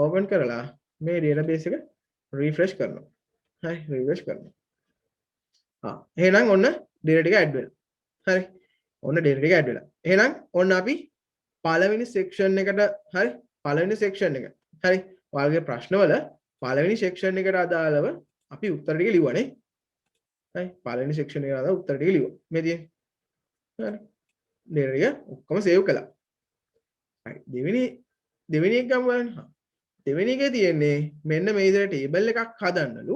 open කරලා මේ database එක refresh කරනවා. හරි refresh කරනවා. එහෙනම් ඔන්න data ටික add වෙලා. හරි ඔන්න data ටික add වෙලා. එහෙනම් ඔන්න අපි පළවෙනි section එකට හරි පළවෙනි section එක හරි ඔයාලගේ ප්‍රශ්නවල පළවෙනි section එකට අදාළව අපි උත්තර ටික ලිව්වනේ. හරි පළවෙනි section එකට අදාළ උත්තර ටික ලිව්වා. මේ තියෙන්නේ. හරි data ටික ඔක්කොම save කළා. හරි දෙවෙනි එක ගමු බලන්න. දෙවෙනි එකේ තියෙන්නේ මෙන්න මේ විදිහට table එකක් හදන්නලු.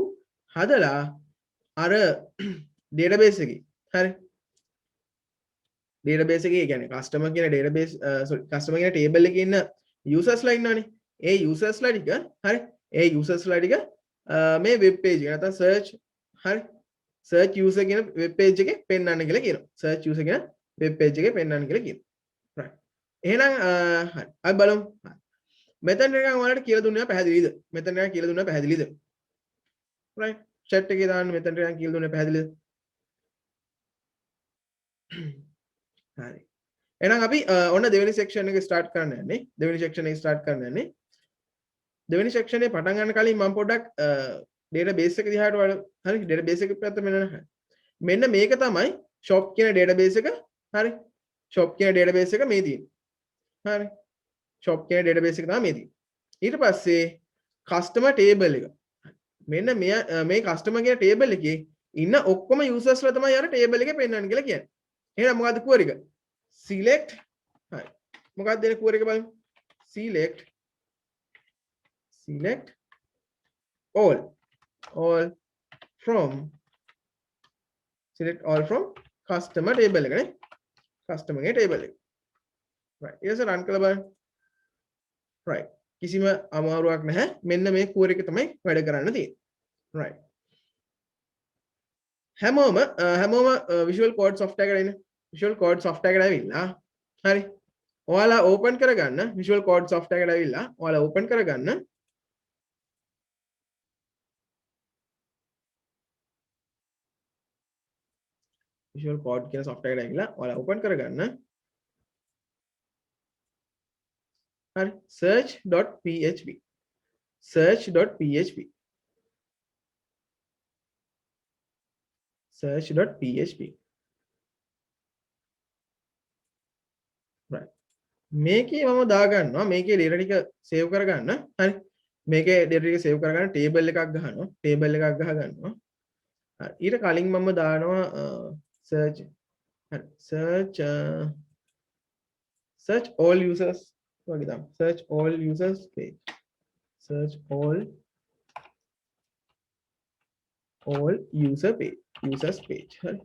හදලා අර database එකේ හරි database එකේ කියන්නේ customer කියන database customer කියන table එකේ ඉන්න users ලා ඉන්නවනේ. ඒ users ලා ටික හරි ඒ users ලා ටික මේ web page එක නැත්නම් search හරි search user කියන web page එකේ පෙන්වන්න කියලා කියනවා. search user කියන web page එකේ පෙන්වන්න කියලා කියනවා. right එහෙනම් හරි අපි බලමු. මෙතන නිකන් ඔයාලට කියලා දුන්නා පැහැදිලිද? මෙතන නිකන් කියලා දුන්නා පැහැදිලිද? right chat එකේ දාන්න මෙතන නිකන් කියලා දුන්නා පැහැදිලිද? හරි එහෙනම් අපි ඔන්න දෙවෙනි section එක start කරන්න යන්නේ. දෙවෙනි section එක start කරන්න යන්නේ. දෙවෙනි section එක පටන් ගන්න කලින් මම පොඩ්ඩක් database එක දිහාට හරි database එක පැත්ත මෙන්න මේක තමයි shop කියන database එක. හරි shop කියන database එක මේ තියෙන්නේ. හරි shop කියන database එක තමයි මේ තියෙන්නේ. ඊට පස්සේ customer table එක. මෙන්න මේ customer කියන table එකේ ඉන්න ඔක්කොම users ලා තමයි අර table එකේ පෙන්වන්න කියලා කියන්නේ. එහෙනම් මොකද්ද query එක? select හරි මොකක්ද දෙන query එක බලමු. select all from customer table එක නේ. customer ගේ table එක. right ඊට පස්සේ run කරලා බලන්න. right කිසිම අමාරුවක් නැහැ. මෙන්න මේ query එක තමයි වැඩ කරන්න තියෙන්නේ. right හැමෝම visual code software එකට එන්න. visual code software එකට ඇවිල්ලා හරි ඔයාලා open කරගන්න visual code software එකට ඇවිල්ලා ඔයාලා open කරගන්න visual code කියන software එකට ඇවිල්ලා ඔයාලා open කරගන්න හරි search.php search.php right මේකේ මම දාගන්නවා මේකේ data ටික save කරගන්න හරි මේකේ data ටික save කරගන්න table එකක් ගහනවා table එකක් ගහ ගන්නවා හරි ඊට කලින් මම දානවා search හරි search all users වගේ දාමු search all users page search all users page හරි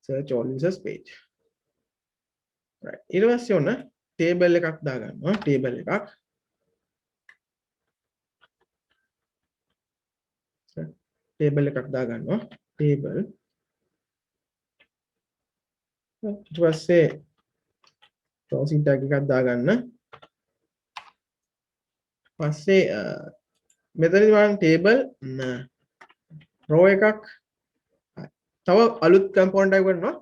search all users page right ඊට පස්සේ ඔන්න table එකක් දාගන්නවා table එකක් table එකක් දාගන්නවා table ඊට පස්සේ browsing tag එකක් දාගන්න පස්සේ මෙතනදි මම table row එකක් තව අලුත් component එකක් කරනවා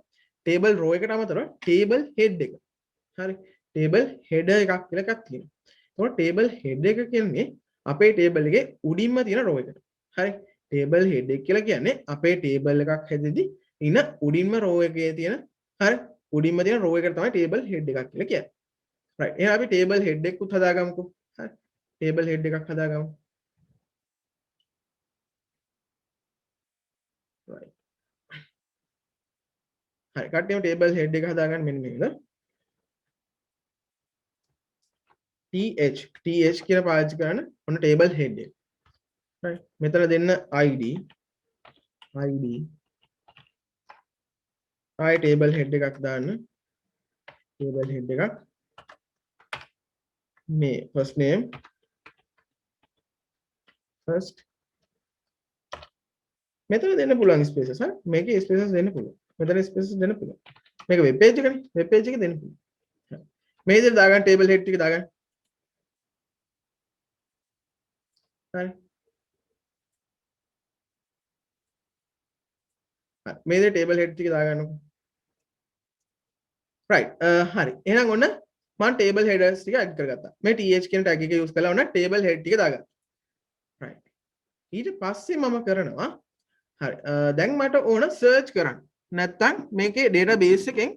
table row එකට අමතරව table head එක හරි table header එකක් කියලා එකක් තියෙනවා එතකොට table head එක කියන්නේ අපේ table එකේ උඩින්ම තියෙන row එකට හරි table head එක කියලා කියන්නේ අපේ table එකක් හැදෙද්දි ඉන උඩින්ම row එකේ තියෙන හරි උඩින්ම තියෙන row එකට තමයි table head එකක් කියලා කියන්නේ right එහෙනම් අපි table head එකකුත් හදාගමුකෝ හරි table head එකක් හදාගමු right හරි කට්ටියම table head එක හදාගන්න මෙන්න මේක th කියලා පාවිච්චි කරන ඔන්න table head එක right මෙතන දෙන්න id ආයි table head එකක් දාන්න table head එකක් මේ first name first මෙතන දෙන්න පුළුවන් spaces හරි මේකේ spaces දෙන්න පුළුවන් මෙතන spaces දෙන්න පුළුවන් මේක web page එකනේ web page එකේ දෙන්න පුළුවන් මේ විදිහට දාගන්න table head ටික දාගන්න හරි මේ විදිහට table head ටික දාගන්නකො right හරි එහෙනම් ඔන්න මම table headers ටික add කරගත්තා මේ th කියන tag එක use කරලා ඔන්න table head ටික දාගත්තා right ඊට පස්සේ මම කරනවා හරි දැන් මට ඕන search කරන්න නැත්නම් මේකේ database එකෙන්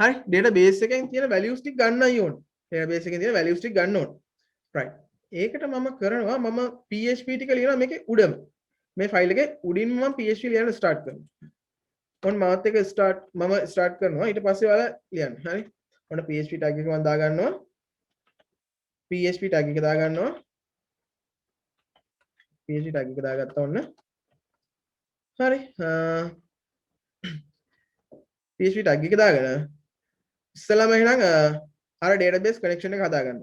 හරි database එකෙන් තියෙන values ටික ගන්නයි ඕන database එකෙන් තියෙන values ටික ගන්න ඕන right ඒකට මම කරනවා මම php ටික ලියනවා මේකේ උඩම මේ file එකේ උඩින්ම මම php ලියන්න start කරනවා ඔන්න මාත් එක මම start කරනවා ඊට පස්සේ ඔයාලා ලියන්න හරි ඔන්න php tag එක මම දාගන්නවා php tag එක දාගන්නවා php tag එක දාගත්තා ඔන්න හරි php tag එක දාගෙන ඉස්සෙල්ලාම එහෙනම් අර database connection එක හදාගන්න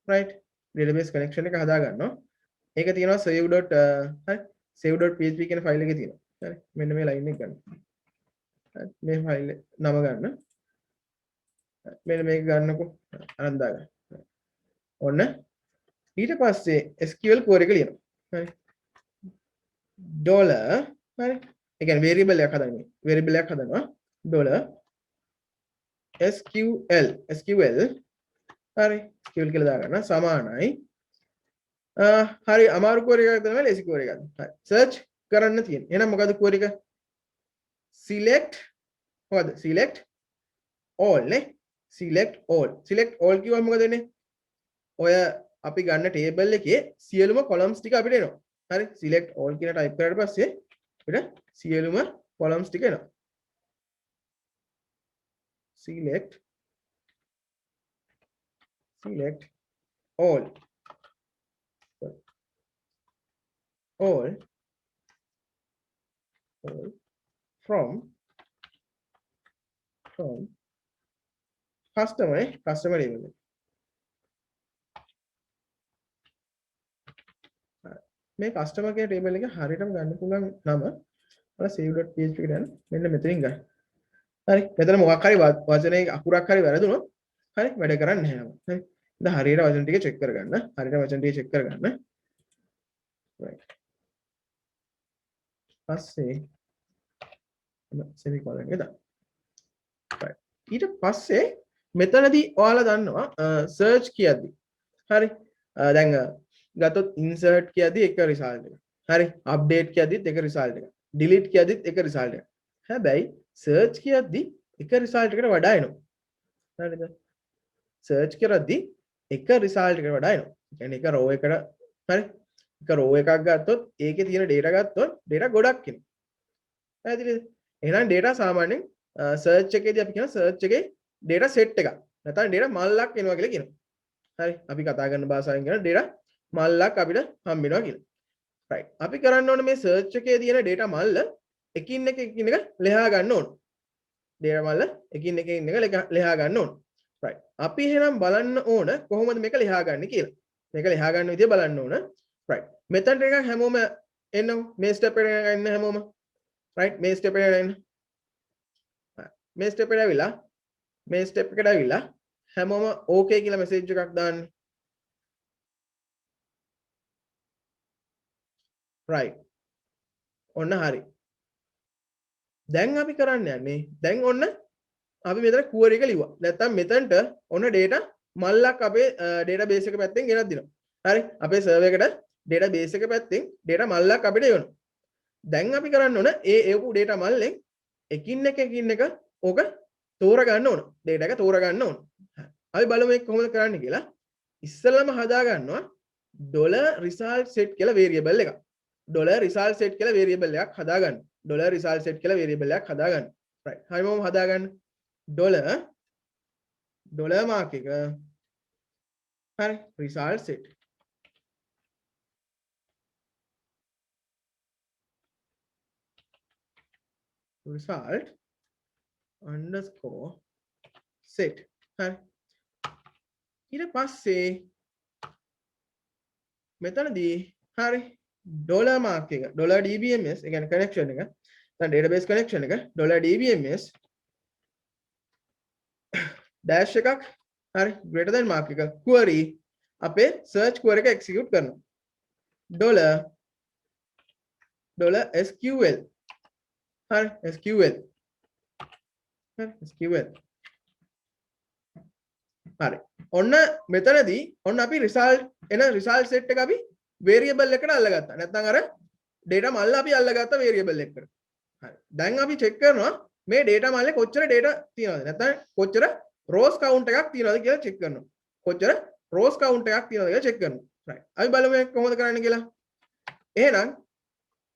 right database connection එක හදාගන්නවා ඒක තියෙනවා save.හරි save.php කියන ෆයිල් එකේ තියෙනවා හරි මෙන්න මේ line එක ගන්න හරි මේ ෆයිල් නම ගන්න මෙන්න මේක ගන්නකො අරන් දාගන්න ඔන්න ඊට පස්සේ SQL core එක ලියනවා හරි dollar හරි ඒ කියන්නේ variable එකක් හදන්නේ variable එකක් හදනවා dollar SQL හරි SQL කියලා දාගන්න සමානයි හරි අමාරු core එකක් තමයි lazy core එකක් හරි search කරන්න තියෙන්නේ එහෙනම් මොකද core එක select මොකද select all නේ select all කිව්වම මොකද වෙන්නේ ඔය අපි ගන්න table එකේ සියලුම columns ටික අපිට එනවා හරි select all කියලා type කරාට පස්සේ අපිට සියලුම columns ටික එනවා select all from customer label මේ customer කියන table එක හරියටම ගන්න පුළුවන් නම ඔයාලා save.php එකට යන්න මෙන්න මෙතනින් ගන්න හරි මෙතන මොකක් හරි වචනේ අකුරක් හරි වැරදුනොත් හරි වැඩ කරන්නේ නැහැ නම හරි දැන් හරියට වචන ටික check කරගන්න හරියට වචන ටික check කරගන්න right පස්සේ semicolon එක දාන්න right ඊට පස්සේ මෙතනදී ඔයාලා දන්නවා search කියද්දි හරි දැන් ගත්තොත් insert කියද්දි එක result එක හරි update කියද්දිත් එක result එක delete කියද්දිත් එක result එකක්. හැබැයි search කියද්දි එක result එකට වඩා එනවා. හරිද? search කරද්දි එක result එකට වඩා එනවා. කියන්නේ එක row එකට හරි එක row එකක් ගත්තොත් ඒකේ තියෙන data ගත්තොත් data ගොඩක් එනවා. පැහැදිලිද? එහෙනම් data සාමාන්‍යයෙන් search එකේදී අපි කියන search එකේ data set එකක්. නැත්නම් data මල්ලක් එනවා කියලා කියනවා. හරි අපි කතා කරන භාෂාවෙන් කියන data මල්ලක් අපිට හම්බ වෙනවා කියලා. right අපි කරන්න ඕනේ මේ search එකේ තියෙන data මල්ල එකින් එක ලෙහා ගන්න ඕන. data මල්ල එකින් එක ලෙහා ගන්න ඕන. right අපි එහෙනම් බලන්න ඕන කොහොමද මේක ලෙහා ගන්න කියලා. මේක ලෙහා ගන්න විදිය බලන්න ඕන. right මෙතනට එකක් හැමෝම එන්න මේ step එකට එන්න හැමෝම. right මේ step එකට එන්න. මේ step එකට ඇවිල්ලා මේ step එකට ඇවිල්ලා හැමෝම okay කියලා message එකක් දාන්න. right ඔන්න හරි. දැන් අපි කරන්න යන්නේ දැන් ඔන්න අපි මෙතන query එක ලිව්වා. නැත්තම් මෙතනට ඔන්න data මල්ලක් අපේ database එක පැත්තෙන් ගෙනත් දෙනවා. හරි අපේ server එකට database එක පැත්තෙන් data මල්ලක් අපිට එවනවා. දැන් අපි කරන්න ඕන ඒ එවපු data මල්ලෙන් එකින් එක ඕක තෝරගන්න ඕන. data එක තෝරගන්න ඕන. අපි බලමු මේක කොහොමද කරන්නේ කියලා. ඉස්සෙල්ලාම හදා ගන්නවා $result set කියලා variable එකක්. $result set කියලා variable එකක් හදාගන්න. $result set කියලා variable එකක් හදාගන්න. right හරි මම හදාගන්න. dollar mark එක හරි result set result underscore set හරි ඊට පස්සේ මෙතනදී හරි dollar mark එක $dbms ඒ කියන්නේ connection එක දැන් database connection එක $dbms dash එකක් හරි greater than mark එක query අපේ search query එක execute කරනවා $sql හරි sql හරි sql හරි ඔන්න මෙතනදී ඔන්න අපි result set එක අපි variable එකට අල්ලගත්තා. නැත්නම් අර data මල්ල අපි අල්ලගත්තා variable එකකට. හරි. දැන් අපි check කරනවා මේ data මල්ලේ කොච්චර data තියෙනවද? නැත්නම් කොච්චර rows count එකක් තියෙනවද කියලා check කරනවා. කොච්චර rows count එකක් තියෙනවද කියලා check කරනවා. right. අපි බලමු මේක කොහොමද කරන්න කියලා. එහෙනම්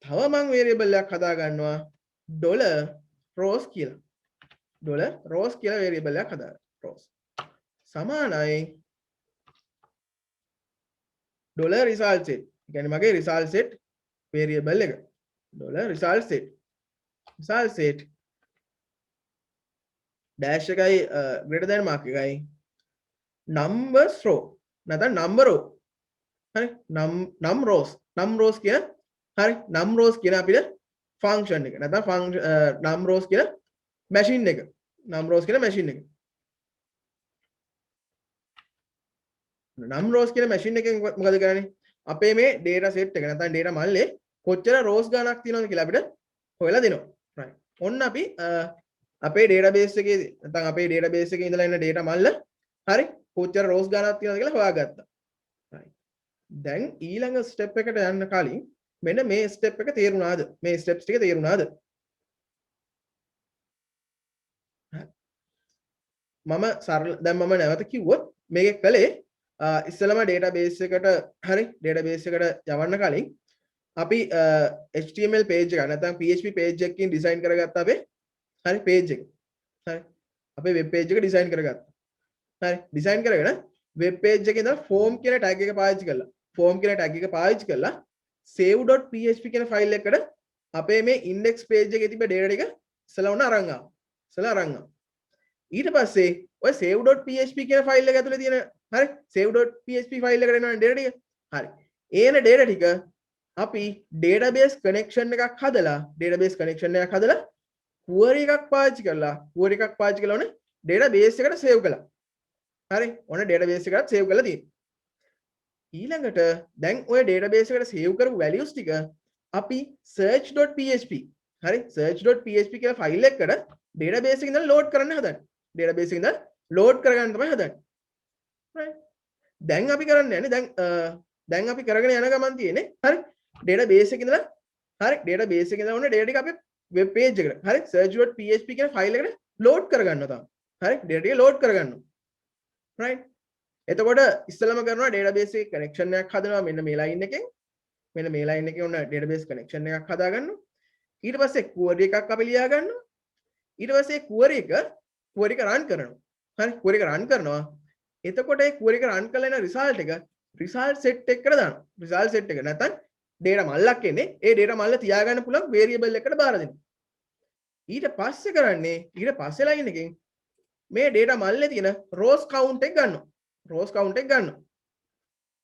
තව මම variable එකක් හදා ගන්නවා $rows කියලා. $rows කියලා variable එකක් හදා ගන්නවා. rows සමානයි $result set. ඒ කියන්නේ මගේ result set variable එක. $result set dash එකයි greater than mark එකයි numbers row නැත්නම් number row. හරි num rows කියන හරි num rows කියන අපිට function එක. නැත්නම් num rows කියන machine එක. num rows කියන machine එක. num rows කියන machine එකෙන් මොකද කරන්නේ? අපේ මේ data set එක නැත්නම් data මල්ලේ කොච්චර rows ගණනක් තියෙනවද කියලා අපිට හොයලා දෙනවා. right. ඔන්න අපි අපේ database එකේ නැත්නම් අපේ database එකේ ඉඳලා එන data මල්ල හරි කොච්චර rows ගණනක් තියෙනවද කියලා හොයාගත්තා. right. දැන් ඊළඟ step එකට යන්න කලින් මෙන්න මේ step එක තේරුණාද? මේ steps ටික තේරුණාද? මම දැන් මම නැවත කිව්වොත් මේක කළේ ඉස්සෙල්ලාම database එකට හරි database එකට යවන්න කලින් අපි HTML page එක නැත්නම් PHP page එකකින් design කරගත්ත අපේ හරි page එක. හරි. අපේ web page එක design කරගත්තා. හරි. design කරගෙන web page එකේ ඉඳලා form කියන tag එක පාවිච්චි කළා. form කියන tag එක පාවිච්චි කළා save.php කියන file එකකට අපේ මේ index page එකේ තිබ්බ data ටික ඉස්සෙල්ලා උන අරන් ආවා. ඊට පස්සේ ඔය save.php කියන file එක ඇතුලේ තියෙන හරි save.php file එකට එනවනේ data ටික. හරි. ඒන data ටික අපි database connection එකක් හදලා query එකක් පාවිච්චි කරලා ඔන්න database එකට save කළා. හරි. ඔන්න database එකට save කරලා තියෙනවා. ඊළඟට දැන් ඔය database එකට save කරපු values ටික අපි search.php හරි search.php කියලා file එකකට database එකකින් ඉඳලා load කරන්න හදන්නේ. database එකකින් ඉඳලා load කරගන්න තමයි හදන්නේ. right. දැන් අපි කරන්න යන්නේ දැන් අපි කරගෙන යන ගමන් තියෙන්නේ හරි database එකේ ඉඳලා හරි database එකේ දාන්න data ටික අපි web page එකට හරි search.php කියන ෆයිල් එකට load කරගන්නවා තාම හරි data ටික load කරගන්නවා right එතකොට ඉස්සෙල්ලාම කරනවා database එකේ connection එකක් හදනවා මෙන්න මේ line එකෙන් මෙන්න මේ line එකේ ඔන්න database connection එකක් හදාගන්නවා ඊට පස්සේ query එකක් අපි ලියා ගන්නවා ඊට පස්සේ query එක run කරනවා හරි query එක run කරනවා එතකොට ඒ query එක run කරලා එන result එක result set එකකට දානවා result set එක නැත්නම් data මල්ලක් එන්නේ ඒ data මල්ල තියාගන්න පුළුවන් variable එකකට බාර දෙනවා ඊට පස්සේ කරන්නේ ඊට පස්සේ line එකෙන් මේ data මල්ලේ තියෙන rows count එක ගන්නවා rows count එක ගන්නවා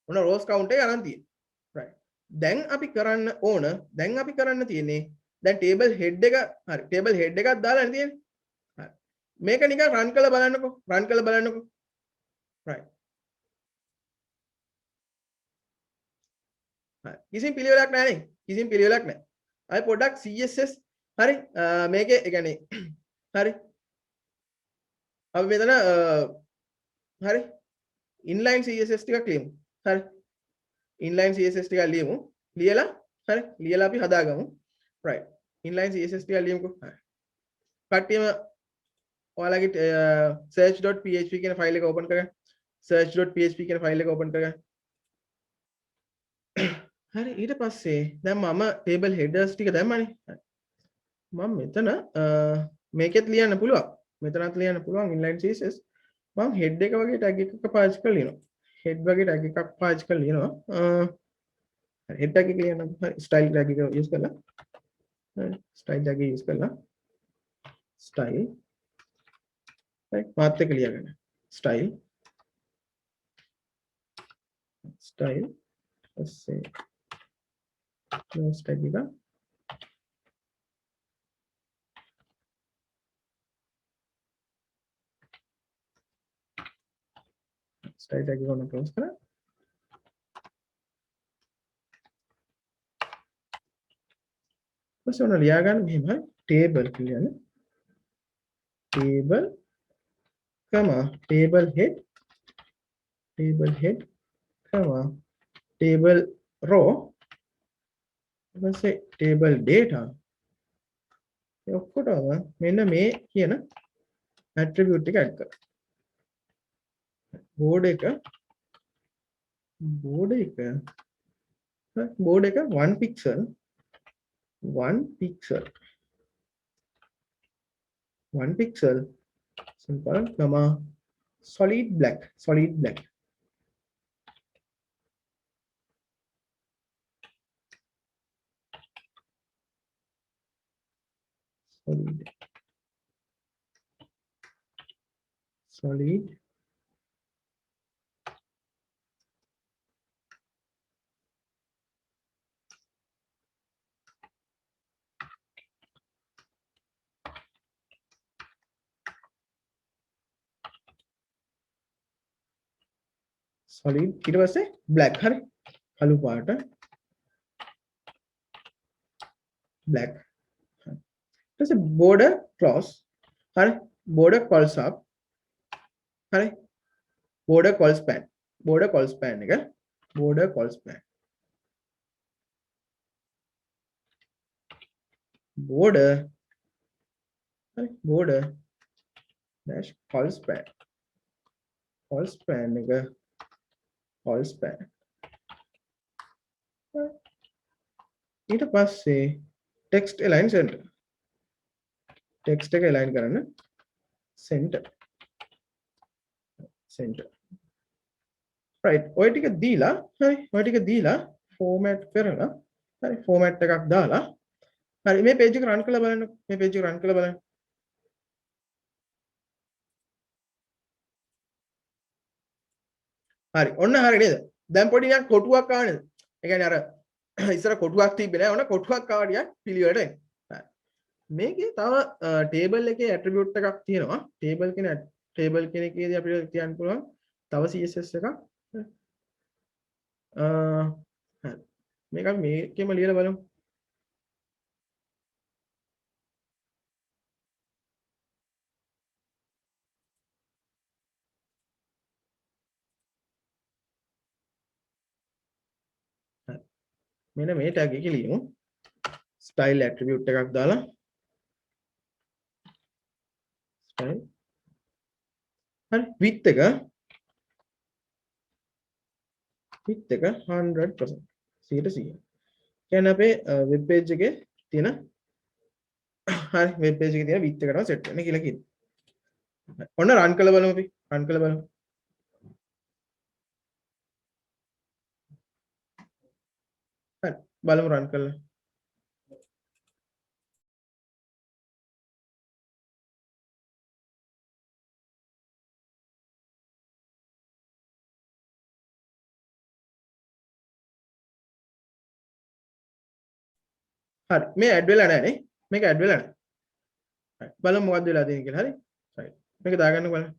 ඔන්න rows count එක අරන් තියෙනවා right දැන් අපි කරන්න තියෙන්නේ දැන් table head එක හරි table head එකක් දාලා තියෙන්නේ හරි මේක නිකන් run කරලා බලන්නකෝ right හරි කිසිම පිළිවෙලක් නැහැ නේ කිසිම පිළිවෙලක් නැහැ අපි පොඩ්ඩක් css හරි මේකේ ඒ කියන්නේ හරි අපි මෙතන හරි inline css ටිකක් ලියමු හරි inline css ටිකක් ලියමු ලියලා හරි ලියලා අපි හදාගමු right inline css ටිකක් ලියමුකෝ හරි කට්ටියම ඔයාලගේ search.php කියන ෆයිල් එක ඕපන් කරගන්න search.php කියන ෆයිල් එක ඕපන් කරගන්න හරි ඊට පස්සේ දැන් මම table headers ටික දැම්මනේ මම මෙතන මේකෙත් ලියන්න පුළුවන් මෙතනත් ලියන්න පුළුවන් inline css මම head එක වගේ tag එකක් පාවිච්චි කරලා ලියනවා head වගේ tag එකක් පාවිච්චි කරලා ලියනවා හරි head tag එක ලියන්න හරි style tag එක use කරලා හරි style tag එක use කරලා style right මාත් එක ලියගන්න style පස්සේ close tag එක style tag එක ඔන්න close කරා පස්සේ ඔන්න ලියා ගන්න මෙහෙමයි table කියලා table comma table head table row ඊපස්සේ table data ඒ ඔක්කොටම මෙන්න මේ කියන attribute ටික add කරා border එක 1 pixel simple comma solid black solid ඊට පස්සේ black හරි කළු පාට black ඊට පස්සේ border close හරි border calls up හරි border calls span එක border calls span border හරි border dash calls span එක calls span ඊට පස්සේ text align center text එක align කරන්න center right ඔය ටික දීලා format කරලා හරි format එකක් දාලා හරි මේ page එක run කරලා බලන්න හරි ඔන්න හරි නේද දැන් පොඩි නිකන් කොටුවක් ආව නේද ඒ කියන්නේ අර ඉස්සර කොටුවක් තිබ්බේ නෑ ඔන්න කොටුවක් ආව ටිකක් පිළිවෙලට එන්න හරි මේකේ තව table එකේ attribute එකක් තියෙනවා table කියන එකේදී අපිට කියන්න පුළුවන් තව css එකක් හරි මේක අපි මේකෙම ලියලා බලමු මෙන්න මේ tag එක ලියමු style attribute එකක් දාලා style හරි width එක 100% 100%. කියන්නේ අපේ වෙබ් පේජ් එකේ තියෙන හරි වෙබ් පේජ් එකේ තියෙන width එකටම set වෙන්න කියලා කියනවා. ඔන්න run කරලා බලමු අපි. run කරලා බලමු. හරි බලමු run කරලා. හරි මේ ඇඩ් වෙලා නැහැ නේ. මේක ඇඩ් වෙලා නැහැ. හරි බලමු මොකක්ද වෙලා තියෙන්නේ කියලා. හරි. right. මේක දාගන්න බලන්න.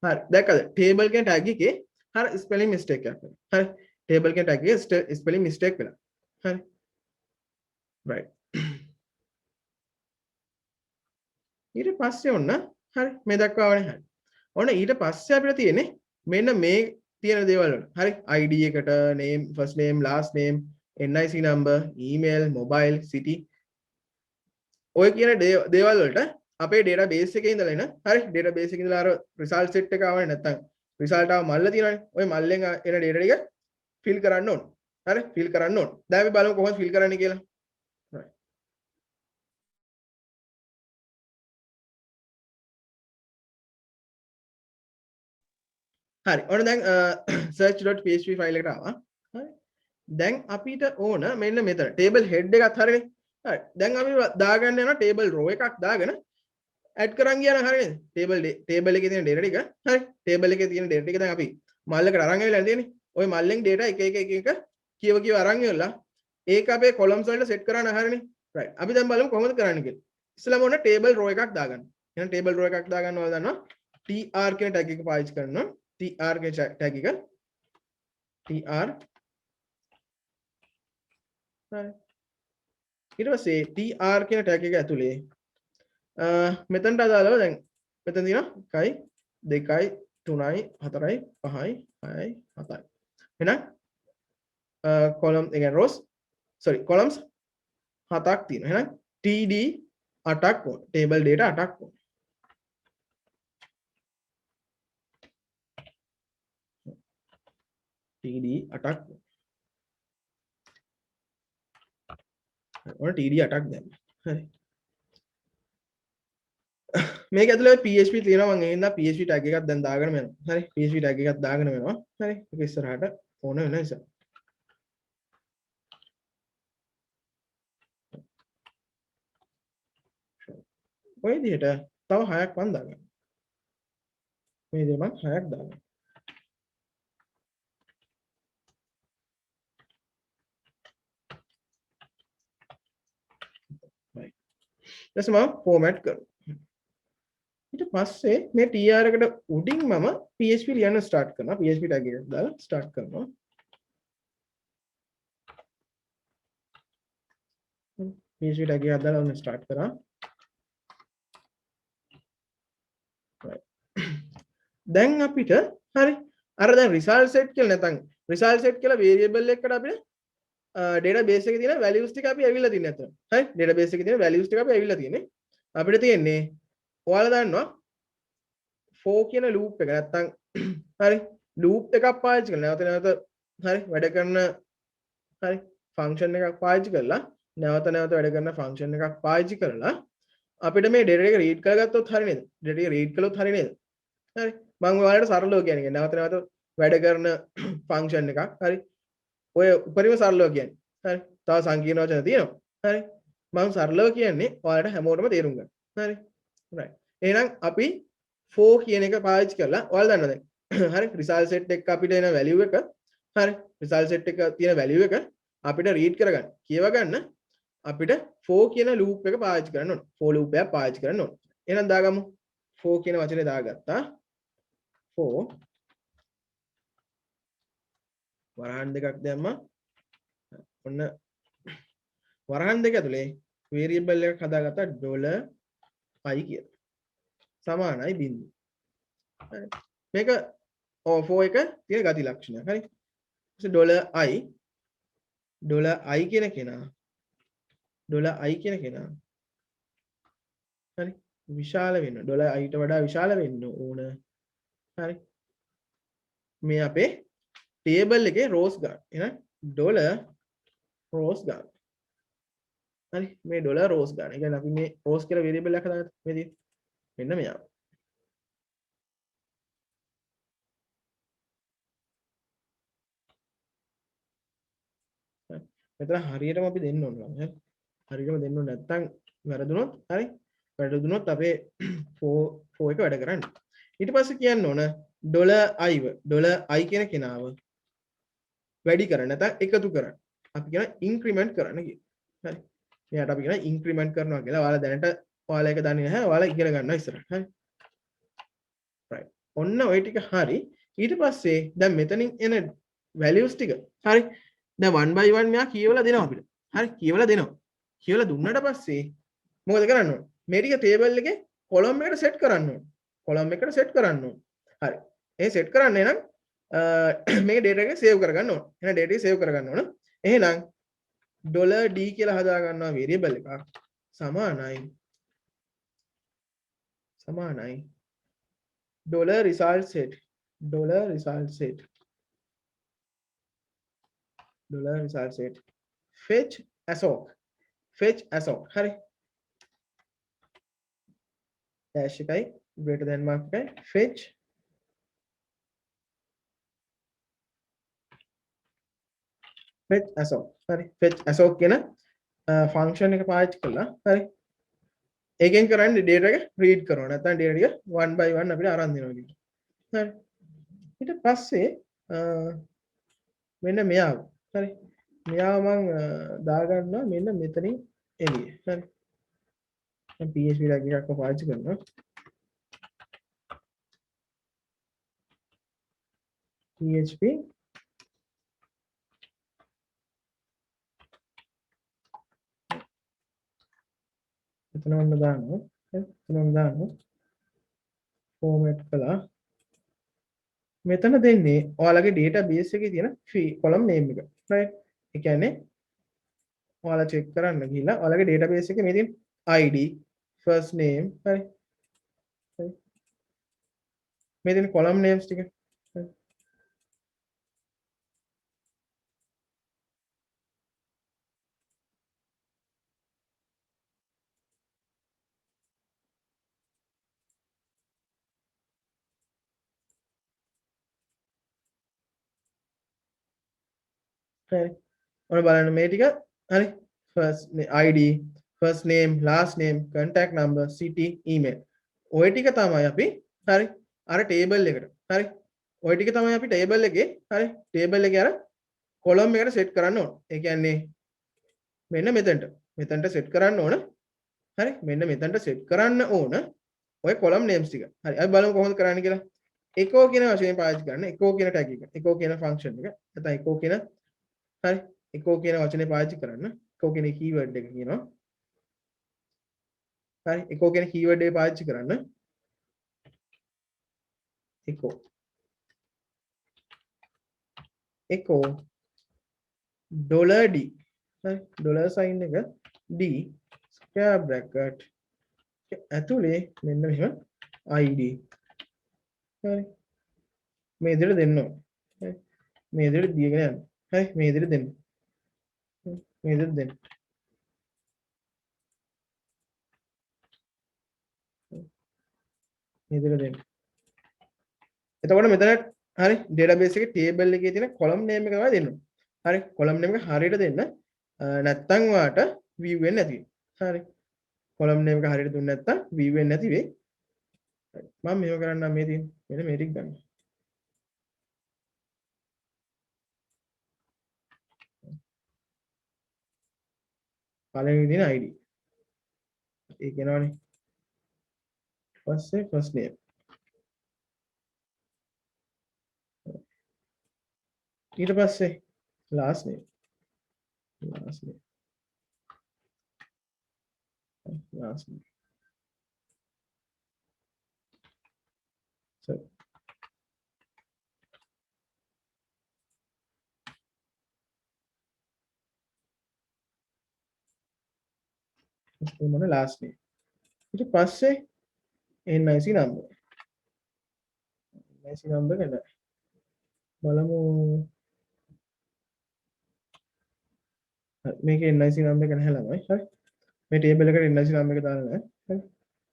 හරි දැක්කද table කියන tag එකේ හරි spelling mistake එකක් වෙනවා. හරි table කියන tag එකේ spelling mistake වෙනවා. හරි right. ඊට පස්සේ ඔන්න හරි මේ දක්වාවනේ හරි. ඔන්න ඊට පස්සේ අපිට තියෙන්නේ මෙන්න මේ තියෙන දේවල් වල. හරි ID එකට name first name last name NIC number email mobile city ඔය කියන දේවල් වලට අපේ database එකේ ඉඳලා එන හරි database එකේ ඉඳලා අර result set එක ආවනේ නැත්තම් result ආව මල්ල තියෙනවානේ. ඔය මල්ලෙන් එන data ටික fill කරන්න ඕන. හරි fill කරන්න ඕන. දැන් අපි බලමු කොහොමද fill කරන්නේ කියලා. right. හරි ඔන්න දැන් search.php ෆයිල් එකට ආවා. හරි දැන් අපිට ඕන මෙන්න මෙතන table head එකත් හරිනේ. හරි දැන් අපි දාගන්න යනවා table row එකක් දාගෙන add කරන් ගියා නම් හරිනේ. table එකේ තියෙන data ටික හරි table එකේ තියෙන data ටික දැන් අපි මල්ලකට අරන් ඇවිල්ලා තියෙන්නේ. ওই මල්ලෙන් data එක කියව අරන් ඉවරලා ඒක අපේ columns වලට set කරන්න හරිනේ. right අපි දැන් බලමු කොහොමද කරන්න කියලා. ඉස්සෙල්ලාම ඕන table row එකක් දාගන්න. එහෙනම් table row එකක් දාගන්න ඕන දන්නවා tr කියන tag එක පාවිච්චි කරනවා. tr කියන tag එක tr හරි ඊට පස්සේ tr කියන tag එක ඇතුලේ මෙතනට අදාළව දැන් මෙතන තියෙනවා 1 2 3 4 5 6 7 එහෙනම් column ඒ කියන්නේ rows sorry columns 7ක් තියෙනවා. එහෙනම් td 8ක් ඕන. table data 8ක් ඕන. td 8ක් ඕන td 8ක් දැම්ම. හරි මේක ඇතුලේ PHP තියෙනවා මම ඒ හින්දා PHP tag එකක් දැන් දාගෙන යනවා. හරි PHP tag එකක් දාගෙන යනවා. හරි ඒක ඉස්සරහට ඕන වෙන නිසා. ඔය විදිහට තව 6ක් මම දාගන්නවා. මේ විදිහට මම 6ක් දාගන්නවා. right. ඊට පස්සේ මම format කරනවා. ඊට පස්සේ මේ tr එකට උඩින් මම PHP ලියන්න start කරනවා. PHP tag එකක් දාලා start කරනවා. PHP tag එකක් දාලා ඔන්න start කරා. right. දැන් අපිට හරි අර දැන් result set කියලා නැත්නම් result set කියලා variable එකකට අපිට database එකේ තියෙන values ටික අපි ඇවිල්ලා තින්නේ නැත්නම්. හරි database එකේ තියෙන values ටික අපි ඇවිල්ලා තියෙන්නේ. අපිට තියෙන්නේ ඔයාලා දන්නවා for කියන loop එක නැත්තම් හරි loop එකක් පාවිච්චි කරලා නැවත හරි වැඩ කරන හරි function එකක් පාවිච්චි කරලා නැවත වැඩ කරන function එකක් පාවිච්චි කරලා අපිට මේ data එක read කරගත්තොත් හරි නේද? data එක read කළොත් හරි නේද? හරි මම ඔයාලට සරලව කියන්නේ නැවත වැඩ කරන function එකක් හරි ඔය උපරිම සරලව කියන්නේ. හරි තව සංකීර්ණ වචන තියෙනවා. හරි මම සරලව කියන්නේ ඔයාලට හැමෝටම තේරුම් ගන්න. හරි right. එහෙනම් අපි for කියන එක පාවිච්චි කරලා ඔයාලා දන්නවද? හරි result set එක අපිට එන value එක හරි result set එක තියෙන value එක අපිට read කරගන්න කියව ගන්න අපිට for කියන loop එක පාවිච්චි කරන්න ඕන for loop එකක් පාවිච්චි කරන්න ඕන එහෙනම් දාගමු for කියන වචනේ දාගත්තා for වරහන් දෙකක් දැම්මා ඔන්න වරහන් දෙක ඇතුලේ variable එකක් හදාගත්තා $i කියලා සමානයි බිංදුව හරි මේක for එක තියෙන ගති ලක්ෂණයක් හරි $i කියන කෙනා $i කියන කෙනා හරි විශාල වෙන්න $i ට වඩා විශාල වෙන්න ඕන හරි මේ අපේ table එකේ rows ගන්න එහෙනම් $rows ගන්න හරි මේ $rows ගන්න. ඒ කියන්නේ අපි මේ rows කියලා variable එකක් හදාගත්තා. මේ තියෙන්නේ. මෙන්න මෙයා. මෙතන හරියටම අපි දෙන්න ඕන ළමයි. හරියටම දෙන්න ඕන නැත්නම් වැරදුනොත් හරි. වැරදුනොත් අපේ for එක වැඩ කරන්නේ. ඊට පස්සේ කියන්න ඕන $i කියන කෙනාව වැඩි කරන්න නැත්නම් එකතු කරන්න. අපි කියන increment කරන්න කියන. හරි. මෙයාට අපි කියන increment කරනවා කියලා. ඔයාලා දැනට ඔයාලා ඒක දන්නේ නැහැ. ඔයාලා ඉගෙන ගන්නවා ඉස්සරහ. හරි. right. ඔන්න ওই ටික හරි. ඊට පස්සේ දැන් මෙතනින් එන values ටික හරි. දැන් 1 by 1 මෙයා කියවලා දෙනවා අපිට. හරි. කියවලා දෙනවා. කියවලා දුන්නාට පස්සේ මොකද කරන්න ඕන? මේ ටික table එකේ column එකට set කරන්න ඕන. column එකට set කරන්න ඕන. හරි. ඒ set කරන්නේ නම් මේක data එක save කරගන්න ඕන. එහෙනම් data එක save කරගන්න ඕන. එහෙනම් $d කියලා හදා ගන්නවා variable එකක් සමානයි $result set fetch assoc හරි dash එකයි greater than mark එකයි fetch assoc හරි fetch assoc කියන function එක පාවිච්චි කළා හරි ඒකෙන් කරන්නේ data එක read කරනවා නැත්නම් data ටික 1 by 1 අපිට අරන් දෙනවා කියන හරි ඊට පස්සේ මෙන්න මෙයාව හරි මෙයාව මම දාගන්නවා මෙන්න මෙතනින් එළිය හරි මම PHP ඩයග්‍රෑම් එකක් පාවිච්චි කරනවා PHP එතන ඔන්න දානවා එතන ඔන්න දානවා format කළා මෙතන දෙන්නේ ඔයාලගේ database එකේ තියෙන column name එක right ඒ කියන්නේ ඔයාලා check කරන්න ගිහලා ඔයාලගේ database එකේ මේ තියෙන id first name හරි මේ තියෙන column names ටික හරි ඔන්න බලන්න මේ ටික හරි id first name last name contact number city email ඔය ටික තමයි අපි හරි අර table එකට හරි ඔය ටික තමයි අපි table එකේ හරි table එකේ අර column එකට set කරන්න ඕන ඒ කියන්නේ මෙන්න මෙතනට set කරන්න ඕන හරි මෙන්න මෙතනට set කරන්න ඕන ඔය column names ටික හරි අපි බලමු කොහොමද කරන්න කියලා echo කියන වචනේ පාවිච්චි කරන්න echo කියන tag එක echo කියන function එක නැත්නම් echo කියන හරි echo කියන වචනේ පාවිච්චි කරන්න echo කියන keyword එක කියනවා හරි echo කියන keyword එක පාවිච්චි කරන්න echo $d හරි dollar sign එක d square bracket ඇතුලේ මෙන්න මෙහෙම id හරි මේ විදිහට දෙන්න ඕනේ හරි මේ විදිහට දීගෙන යන්න හරි මේ විදිහට දෙන්න මේ විදිහට දෙන්න මේ විදිහට දෙන්න එතකොට මෙතන හරි database එකේ table එකේ තියෙන column name එක තමයි දෙන්න හරි column name එක හරියට දෙන්න නැත්නම් ඔයාට view වෙන්නේ නැති වෙයි හරි column name එක හරියට දුන්නේ නැත්නම් view වෙන්නේ නැති වෙයි මම මේව කරන්නම් මේ තියෙන මෙන්න මේ ටික ගන්න පළවෙනි දින ID ඒක එනවනේ පස්සේ first name ඊට පස්සේ last name last name last name so first name and last name ඊට පස්සේ NIC number NIC number ගන්න බලමු මේකේ NIC number එක නැහැ ළමයි හරි මේ ටේබල් එකට NIC number එක දාලා නැහැ හරි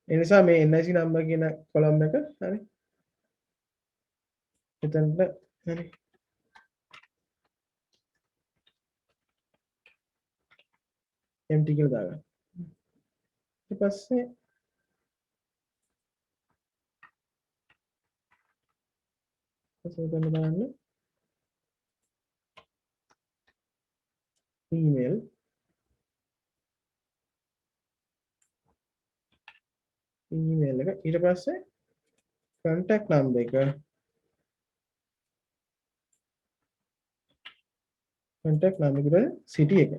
ඒ නිසා මේ NIC number කියන කොලම් එක හරි එතනට හරි empty කියලා දාගන්න ඊට පස්සේ එතන දාන්න email එක ඊට පස්සේ contact number එක contact number එක city එක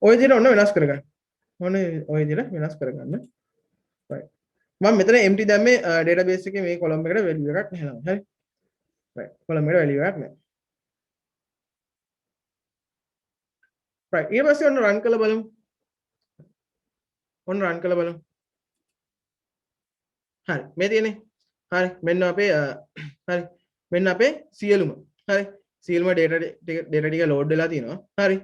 ඔය විදිහට ඔන්න වෙනස් කරගන්න ඔන්න ඔය විදිහට වෙනස් කරගන්න right මම මෙතන empty දැම්මේ database එකේ මේ column එකට value එකක් නැහැ නේද හරි right column එකට value එකක් නැහැ right ඊට පස්සේ ඔන්න run කරලා බලමු ඔන්න run කරලා බලමු හරි මේ තියෙන්නේ හරි මෙන්න අපේ හරි මෙන්න අපේ සියලුම හරි සියලුම data ටික load වෙලා තියෙනවා හරි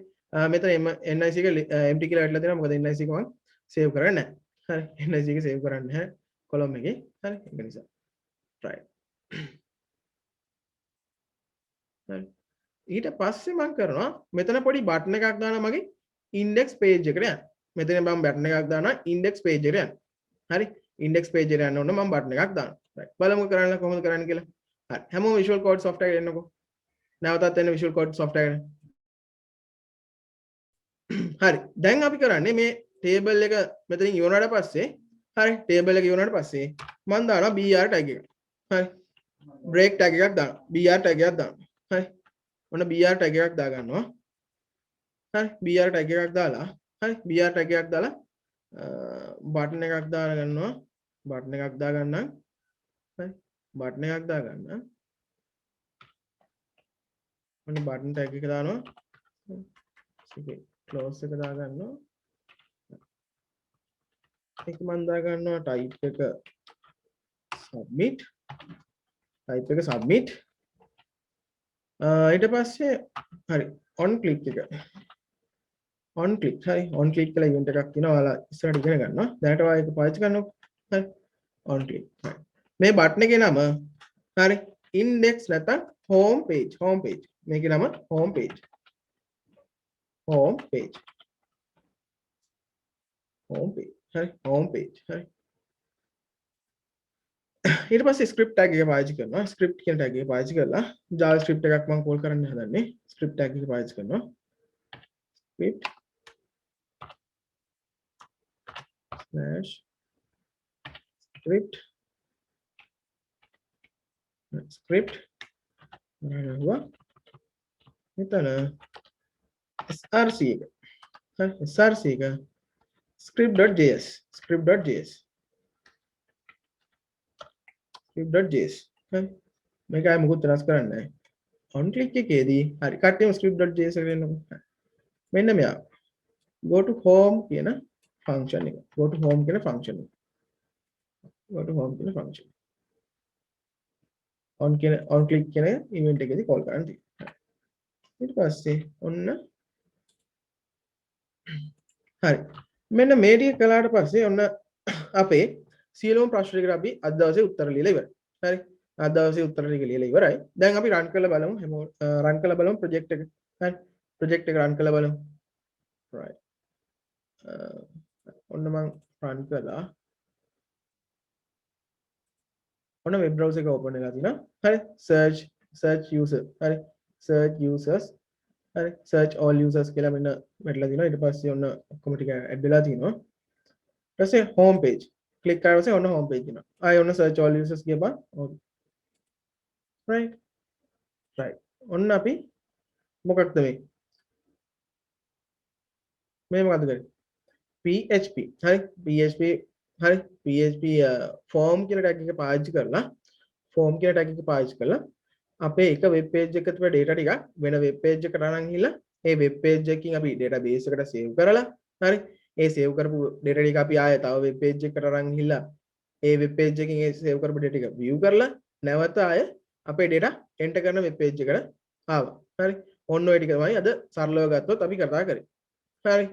මෙතන NIC එක empty කියලා වැටලා තියෙනවා මොකද NIC එක මම save කරන්නේ නැහැ හරි NIC එක save කරන්නේ නැහැ column එකේ හරි ඒක නිසා right හරි ඊට පස්සේ මම කරනවා මෙතන පොඩි බටන් එකක් දානවා මගේ index page එකට යන්න මෙතන මම බටන් එකක් දානවා index page එකට යන්න හරි index page එකට යන්න ඕන මම බටන් එකක් දානවා right බලමු කරන්න කොහොමද කරන්න කියලා හරි හැමෝම visual code software එකට එන්නකෝ නැවතත් එන්න visual code software එකට හරි දැන් අපි කරන්නේ මේ table එක මෙතනින් ඉවරනට පස්සේ හරි table එක ඉවරනට පස්සේ මම දානවා br tag එක හරි break tag එකක් දානවා br tag එකක් දානවා හරි ඔන්න br tag එකක් දා ගන්නවා හරි br tag එකක් දාලා හරි br tag එකක් දාලා button එකක් දාලා ගන්නවා button එකක් දා ගන්නම් හරි button එකක් දා ගන්න ඔන්න button tag එක දානවා close එක දා ගන්නවා ඒක මම දා ගන්නවා type එක submit type එක submit ඊට පස්සේ හරි on click එක on click හරි on click කියලා event එකක් තියෙනවා ඔයාලා ඉස්සරහට ඉගෙන ගන්නවා දැනට ඔයා ඒක පාවිච්චි කරනවා හරි on click හරි මේ බටන් එකේ නම හරි index නැත්නම් home page මේකේ නම home page හරි home page හරි ඊට පස්සේ script tag එක පාවිච්චි කරනවා script කියන tag එක පාවිච්චි කරලා java script එකක් මම call කරන්න හදන්නේ script tag එක පාවිච්චි කරනවා script slash script මොනවා මෙතන src එක හරි src එක script.js හරි මේක ආයෙ මොකුත් වෙනස් කරන්නේ නැහැ on click එකේදී හරි කට්ටියම script.js එකට එන්නකො මෙන්න මෙයා go to home කියන function එක go to home කියන function on click කියන event එකේදී call කරන්න තියෙනවා ඊට පස්සේ ඔන්න හරි මෙන්න මේ ටික කළාට පස්සේ ඔන්න අපේ සියලුම ප්‍රශ්න ටිකට අපි අද දවසේ උත්තර ලියලා ඉවරයි හරි අද දවසේ උත්තර ටික ලියලා ඉවරයි දැන් අපි run කරලා බලමු හැමෝම run කරලා බලමු project එක හරි project එක run කරලා බලමු right ඔන්න මම run කළා ඔන්න web browser එක open වෙලා තිනවා හරි search user හරි search users හරි search all users කියලා මෙන්න වැටලා දිනවා ඊට පස්සේ ඔන්න ඔක්කොම ටික ඇඩ් වෙලා තිනවා ඊට පස්සේ home page click කරලා පස්සේ ඔන්න home page එනවා ආයෙ ඔන්න search all users කියපන් right right ඔන්න අපි මොකක්ද මේ මොකද්ද කරේ PHP හරි PHP හරි PHP form කියලා tag එක පාවිච්චි කරලා form කියලා tag එක පාවිච්චි කරලා අපේ එක වෙබ් පේජ් එකක තිබෙන data ටික වෙන වෙබ් පේජ් එකට අරන් ගිහලා ඒ වෙබ් පේජ් එකකින් අපි database එකට save කරලා හරි ඒ save කරපු data ටික අපි ආයෙ තව වෙබ් පේජ් එකකට අරන් ගිහලා ඒ වෙබ් පේජ් එකකින් ඒ save කරපු data ටික view කරලා නැවත ආයෙ අපේ data enter කරන වෙබ් පේජ් එකට ආවා හරි ඔන්න ඔය ටික තමයි අද සරලව ගත්තොත් අපි කතා කරේ හරි